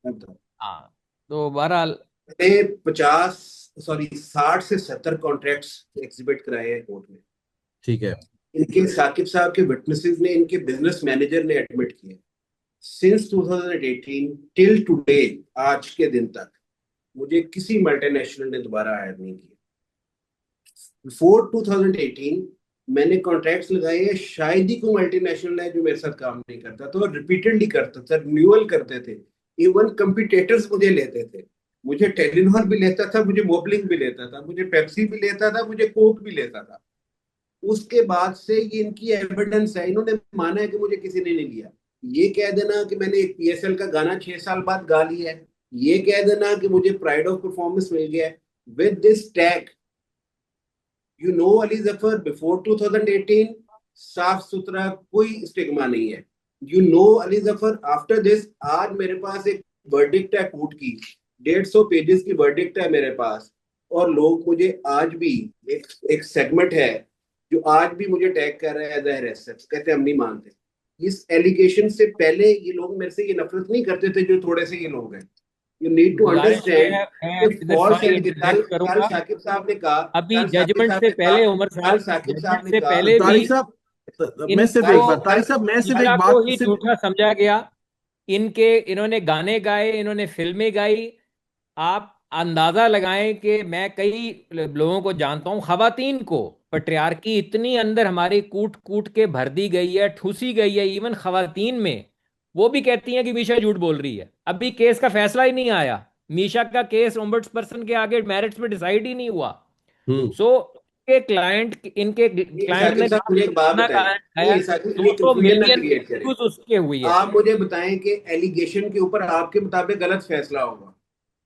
मैं बताता हूँ। हाँ, तो बहरहाल मैंने 60 से 70 कॉन्ट्रैक्ट्स एग्जिबिट कराए हैं कोर्ट में। ठीक है। इनके साकिब साहब के विटनेसेस ने, इनके बिजनेस मैनेजर ने एडमिट किए, सिंस 2018 टिल टुडे, आज के दिन तक मुझे किसी मल्टीनेशनल ने दोबारा हायर नहीं किया। बिफोर 2018 मैंने कॉन्ट्रैक्ट्स लगाए हैं, शायद ही कोई मल्टीनेशनल है जो मेरे साथ काम नहीं करता था, और रिपीटेडली करता था, रिन्यूअल करते थे। इवन कंपटीटर्स मुझे लेते थे, मुझे टेलीनॉर भी लेता था, मुझे मोबलिंग भी लेता था, मुझे पेप्सी भी लेता था, मुझे कोक भी लेता था। उसके बाद से ये इनकी एविडेंस है, इन्होंने माना है कि मुझे किसी ने नहीं लिया। ये कह देना कि मैंने एक पीएसएल का गाना 6 साल बाद गा लिया है, ये कह देना कि मुझे प्राइड ऑफ परफॉर्मेंस मिल गया है, with this tag, you know Ali Zafar, before 2018 साफ सुथरा कोई स्टिग्मा नहीं है। You know Ali Zafar, after this, आज मेरे पास एक वर्डिक्ट है कोर्ट की, 150 पेजेस की वर्डिक्ट है मेरे पास, और लोग मुझे आज भी, एक सेगमेंट है जो आज भी मुझे टैग कर रहे हैं एज ए, कहते हम नहीं मानते। इस एलिगेशन से पहले ये लोग मेरे से ये नफरत नहीं करते थे जो थोड़े से ये लोग हैं। यू नीड टू अंडरस्टैंड, कल साकिब साहब ने कहा, अभी जजमेंट से पहले उमर साहब, साकिब साहब ने से कहा, पहले भी मैं सिर्फ एक बात, तारिक साहब, मैं सिर्फ एक मीशा बात को ही झूठा समझा गया। इन्होंने गाने गाए, इन्होंने फिल्में गाई। आप अंदाजा लगाएं कि मैं कई लोगों को जानता हूं, खवातीन को पट्रियार्की इतनी अंदर हमारी कूट कूट के भर दी गई है, ठूसी गई है, इवन खवातीन में, वो भी कहती हैं कि मीशा झूठ बोल रही है। अभी केस का फैसला ही नहीं आया, मीशा का केस ओम्बड्सपर्सन के आगे मेरिट्स में डिसाइड ही नहीं हुआ। सो के क्लाइंट, इनके क्लाइंट ने मुझे एक बात बताएं, 200 मिलियन उसके हुई है। आप मुझे बताएं कि एलिगेशन के ऊपर आपके मुताबिक गलत फैसला होगा,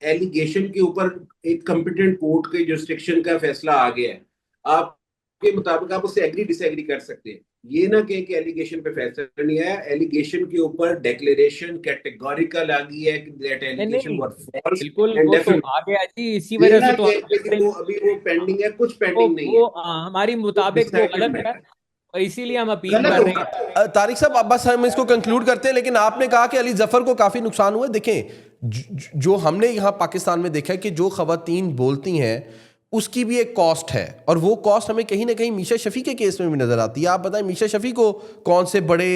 एलिगेशन के ऊपर एक कॉम्पिटेंट कोर्ट के जुरिस्डिक्शन का फैसला आ गया है, आपके मुताबिक आप उससे एग्री डिसएग्री कर सकते हैं। ये ना कहे कि एलिगेशन पे फैसला नहीं आया, एलिगेशन के ऊपर डिक्लेरेशन कैटेगोरिकल आ गई है कि दैट नहीं एलिगेशन नहीं, वाज फॉल्स बिल्कुल एंड वो तो डेफिनेट। आ गया जी, इसी ये वजह ना से तो कहे हम कि वो अभी वो पेंडिंग है, कुछ पेंडिंग नहीं है, हमारी वो मुताबिक वो डिसाइडेड गलत है, मैटर, और इसीलिए हम अपील गलत कर हो रहे गया। हैं। तारिक साहब, अब बस हम इसको कंक्लूड करते हैं, लेकिन आपने कहा कि अली जफर को काफ़ी नुकसान हुआ। देखें, जो हमने यहाँ पाकिस्तान में देखा है कि जो खवातीन बोलती हैं उसकी भी एक कॉस्ट है, और वो कॉस्ट हमें कहीं ना कहीं मीशा शफ़ी के केस में भी नज़र आती है। आप बताएं, मीशा शफ़ी को कौन से बड़े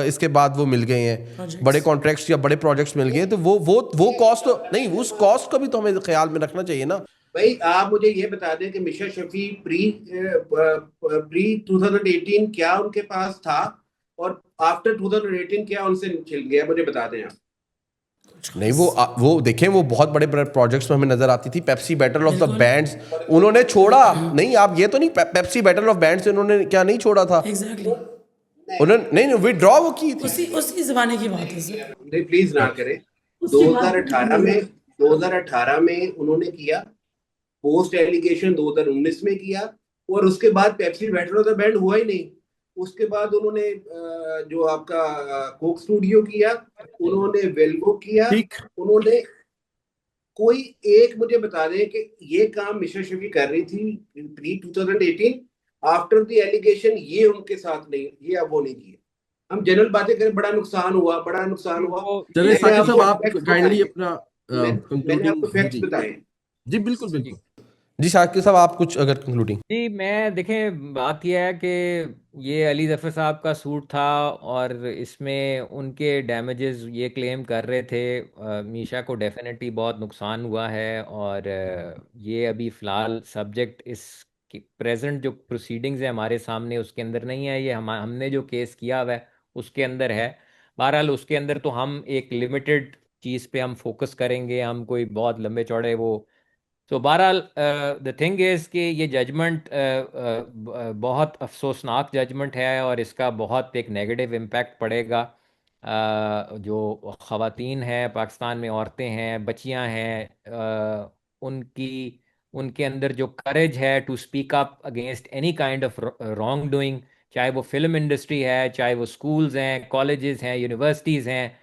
इसके बाद वो मिल गए हैं, Projects. बड़े कॉन्ट्रैक्ट्स या बड़े प्रोजेक्ट्स मिल गए हैं, तो वो कॉस्ट तो नहीं, उस कॉस्ट को भी तो हमें ख्याल में रखना चाहिए ना। भाई आप मुझे ये बता दें कि मिशा शफी प्री 2018 क्या उनके पास था, और आफ्टर 2018 क्या उनसे छिल गया, मुझे बता दें आप। नहीं, वो देखें, वो बहुत बड़े बड़े प्रोजेक्ट्स में हमें नजर आती थी। पेप्सी बैटल ऑफ द बिल्कुल। बैंड्स उन्होंने छोड़ा नहीं, आप ये तो नहीं, पेप्सी बैटल ऑफ बैंड्स उन्होंने क्या नहीं छोड़ा था? एग्जैक्टली, उन्होंने नहीं विड्रॉ वो की थी। उसी उसी जमाने की बात है सर। नहीं प्लीज ना करें। उसके बाद 2018 में उन्होंने किया, पोस्ट एलिगेशन 2019 में किया, और उसके बाद Pepsi battle of the band हुआ ही नहीं। उसके बाद उन्होंने जो आपका कोक स्टूडियो किया, उन्होंने वेल्वो किया, ठीक। उन्होंने कोई एक मुझे बता दें कि ये काम मिशा शफी कर रही थी प्री 2018, आफ्टर द एलिगेशन ये उनके साथ नहीं, ये अब वो नहीं किए। हम जनरल बातें करें, बड़ा नुकसान हुआ, बड़ा नुकसान हुआ। वो चले मैंने साकिब साहब, आपको आप फैक्ट्स काइंडली बताए, अपना मैंने कंक्लूडिंग। आपको फैक्ट्स जी बताए। जी, बिल्कुल जी बिल्कुल। जी साकिब साहब, आप कुछ अगर कंक्लूडिंग। जी, मैं देखें, बात यह है कि ये अली जफ़र साहब का सूट था, और इसमें उनके डैमेजेस ये क्लेम कर रहे थे। मीशा को डेफिनेटली बहुत नुकसान हुआ है, और ये अभी फ़िलहाल सब्जेक्ट इस प्रेजेंट जो प्रोसीडिंग्स है हमारे सामने उसके अंदर नहीं है। ये हमने जो केस किया हुआ है उसके अंदर है। बहरहाल उसके अंदर तो हम एक लिमिटेड चीज़ पे हम फोकस करेंगे, हम कोई बहुत लंबे चौड़े वो। तो बहरहाल द थिंग इज़ कि ये जजमेंट बहुत अफसोसनाक जजमेंट है, और इसका बहुत एक नेगेटिव इम्पैक्ट पड़ेगा। जो ख़वातीन हैं पाकिस्तान में, औरतें हैं, बच्चियां हैं, उनकी उनके अंदर जो करेज है to speak up against any kind of wrongdoing, चाहे वो फिल्म इंडस्ट्री है, चाहे वो स्कूल्स हैं, कॉलेजेस हैं, यूनिवर्सिटीज़ हैं,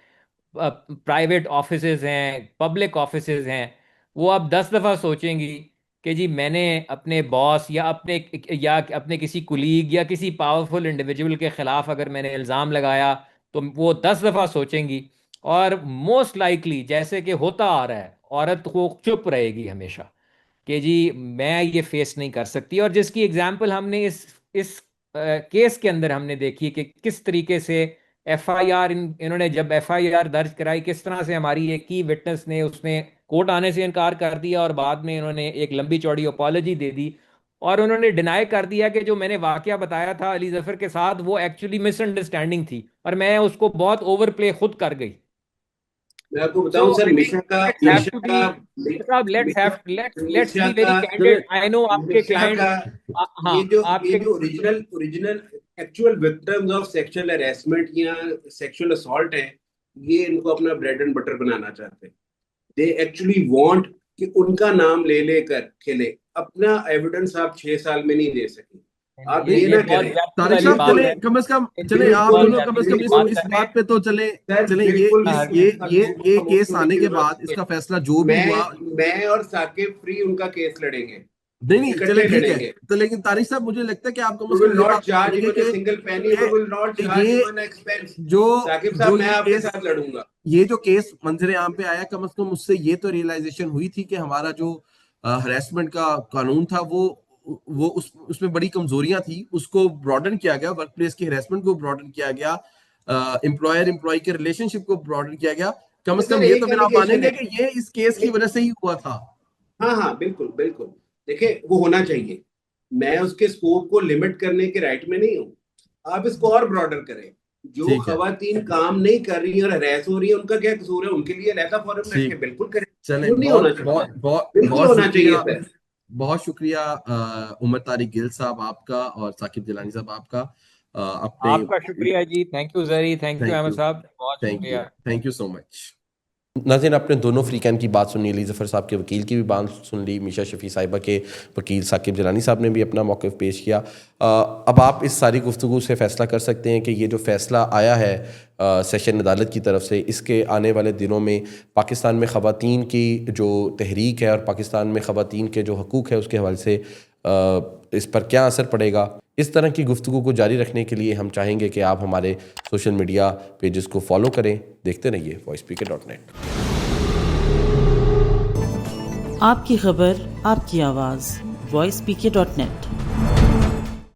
प्राइवेट ऑफिसेज हैं, पब्लिक ऑफिसेज हैं, वो अब 10 दफ़ा सोचेंगी कि जी मैंने अपने बॉस या अपने किसी कुलीग या किसी पावरफुल इंडिविजुअल के ख़िलाफ़ अगर मैंने इल्ज़ाम लगाया, तो वो 10 दफ़ा सोचेंगी। और मोस्ट लाइकली, जैसे कि होता आ रहा है, औरत को चुप रहेगी हमेशा कि जी मैं ये फेस नहीं कर सकती। और जिसकी एग्जाम्पल हमने इस केस के अंदर हमने देखी कि किस तरीके से एफआईआर इन्होंने जब एफआईआर दर्ज कराई, किस तरह से हमारी एक ही विटनेस ने उसने कोर्ट आने से इनकार कर दिया, और बाद में इन्होंने एक लंबी चौड़ी अपॉलॉजी दे दी, और उन्होंने डिनाई कर दिया कि जो मैंने वाकया बताया था अली जफर के साथ वो एक्चुअली मिसअंडरस्टैंडिंग थी, और मैं उसको बहुत ओवर प्ले खुद कर गई। मैं आपको So बताऊं sir, I think let's have to be, साहब, let's मिशा be का very चले candid. I know आपके मिशा क्लाइंट, का हाँ ये आपके, जो original original actual victims of sexual harassment या सेक्सुअल असॉल्ट है, ये इनको अपना ब्रेड एंड बटर बनाना चाहते हैं। दे एक्चुअली वांट कि उनका नाम ले लेकर खेले। अपना एविडेंस आप 6 साल में नहीं दे सके। आप ये ये ना बहुत करें। ज्यादती तारिक वाली साहब, बात चले है। कम से कम, चले ये आप बहुत दोनों कम ज्यादती से कम वाली बात इस कर रहे बात हैं पे तो चले। सर चले बिल्कुल ये केस आने के बाद इसका फैसला जो भी हुआ। मैं और साकिब फ्री उनका केस लड़ेंगे, नहीं नहीं, चले इकट्ठे ठीक है। लड़ेंगे। तो लेकिन तारिक साहब, मुझे लगता है कि आप कम We से will कम ये not बात charge समझेंगे even a single penny. We will not कि charge ये even an expense. जो साकिब जो साहब, मैं आपके साथ लड़ूंगा। ये जो केस मंजरे आम पे आया, कम से कम उससे ये तो रियलाइजेशन हुई थी कि हमारा जो हरेसमेंट का कानून था वो उसमें बड़ी कमजोरियां थी। उसको ब्रॉडन किया गया, वर्क प्लेस की हरेसमेंट को ब्रॉडन किया गया, एम्प्लॉयर एम्प्लॉय के रिलेशनशिप को ब्रॉडन किया गया। कम से कम सर ये एक तो फिर आप एलिगेशन मानेंगे है। कि ये इस केस की वजह से ही हुआ था। हाँ हाँ, बिल्कुल बिल्कुल। देखिए, वो होना चाहिए। मैं उसके स्कोप को लिमिट करने के राइट में नहीं हूँ। आप इसको और ब्रॉडर करें। जो ठीक है, खवातीन काम नहीं कर रही है और हरैस हो रही है, उनका क्या कसूर है? उनके लिए लहदा फॉरम रखें, ठीक। बिल्कुल करें। चले, क्यों नहीं होना बहुत चाहिए? बहुत बहुत बिल्कुल बहुत होना चाहिए शुक्रिया। सर। बहुत शुक्रिया उमर तारिक गिल साहब आपका, और साकिब जिलानी साहब आपका। अपने आपका शुक्रिया जी, थैंक यू जरी, thank you thank Ahmad you, साहब, बहुत थैंक यू, शुक्रिया। Thank you so much. नाज़रीन, आपने दोनों फ़रीक़ैन की बात सुनी ली, ज़फ़र साहब के वकील की भी बात सुन ली, मीशा शफ़ी साहिबा के वकील साकिब जिलानी साहब ने भी अपना मौक़िफ़ पेश किया। अब आप इस सारी गुफ्तगू से फ़ैसला कर सकते हैं कि ये जो फ़ैसला आया है सेशन अदालत की तरफ से, इसके आने वाले दिनों में पाकिस्तान में ख़वातीन की जो तहरीक है और पाकिस्तान में ख़वातीन के जो हकूक़ है उसके हवाले से इस पर क्या असर पड़ेगा। इस तरह की गुफ्तगू को जारी रखने के लिए हम चाहेंगे कि आप हमारे सोशल मीडिया पेजेस को फॉलो करें। देखते रहिए voicepk.net। आपकी खबर, आपकी आवाज़, voicepk.net।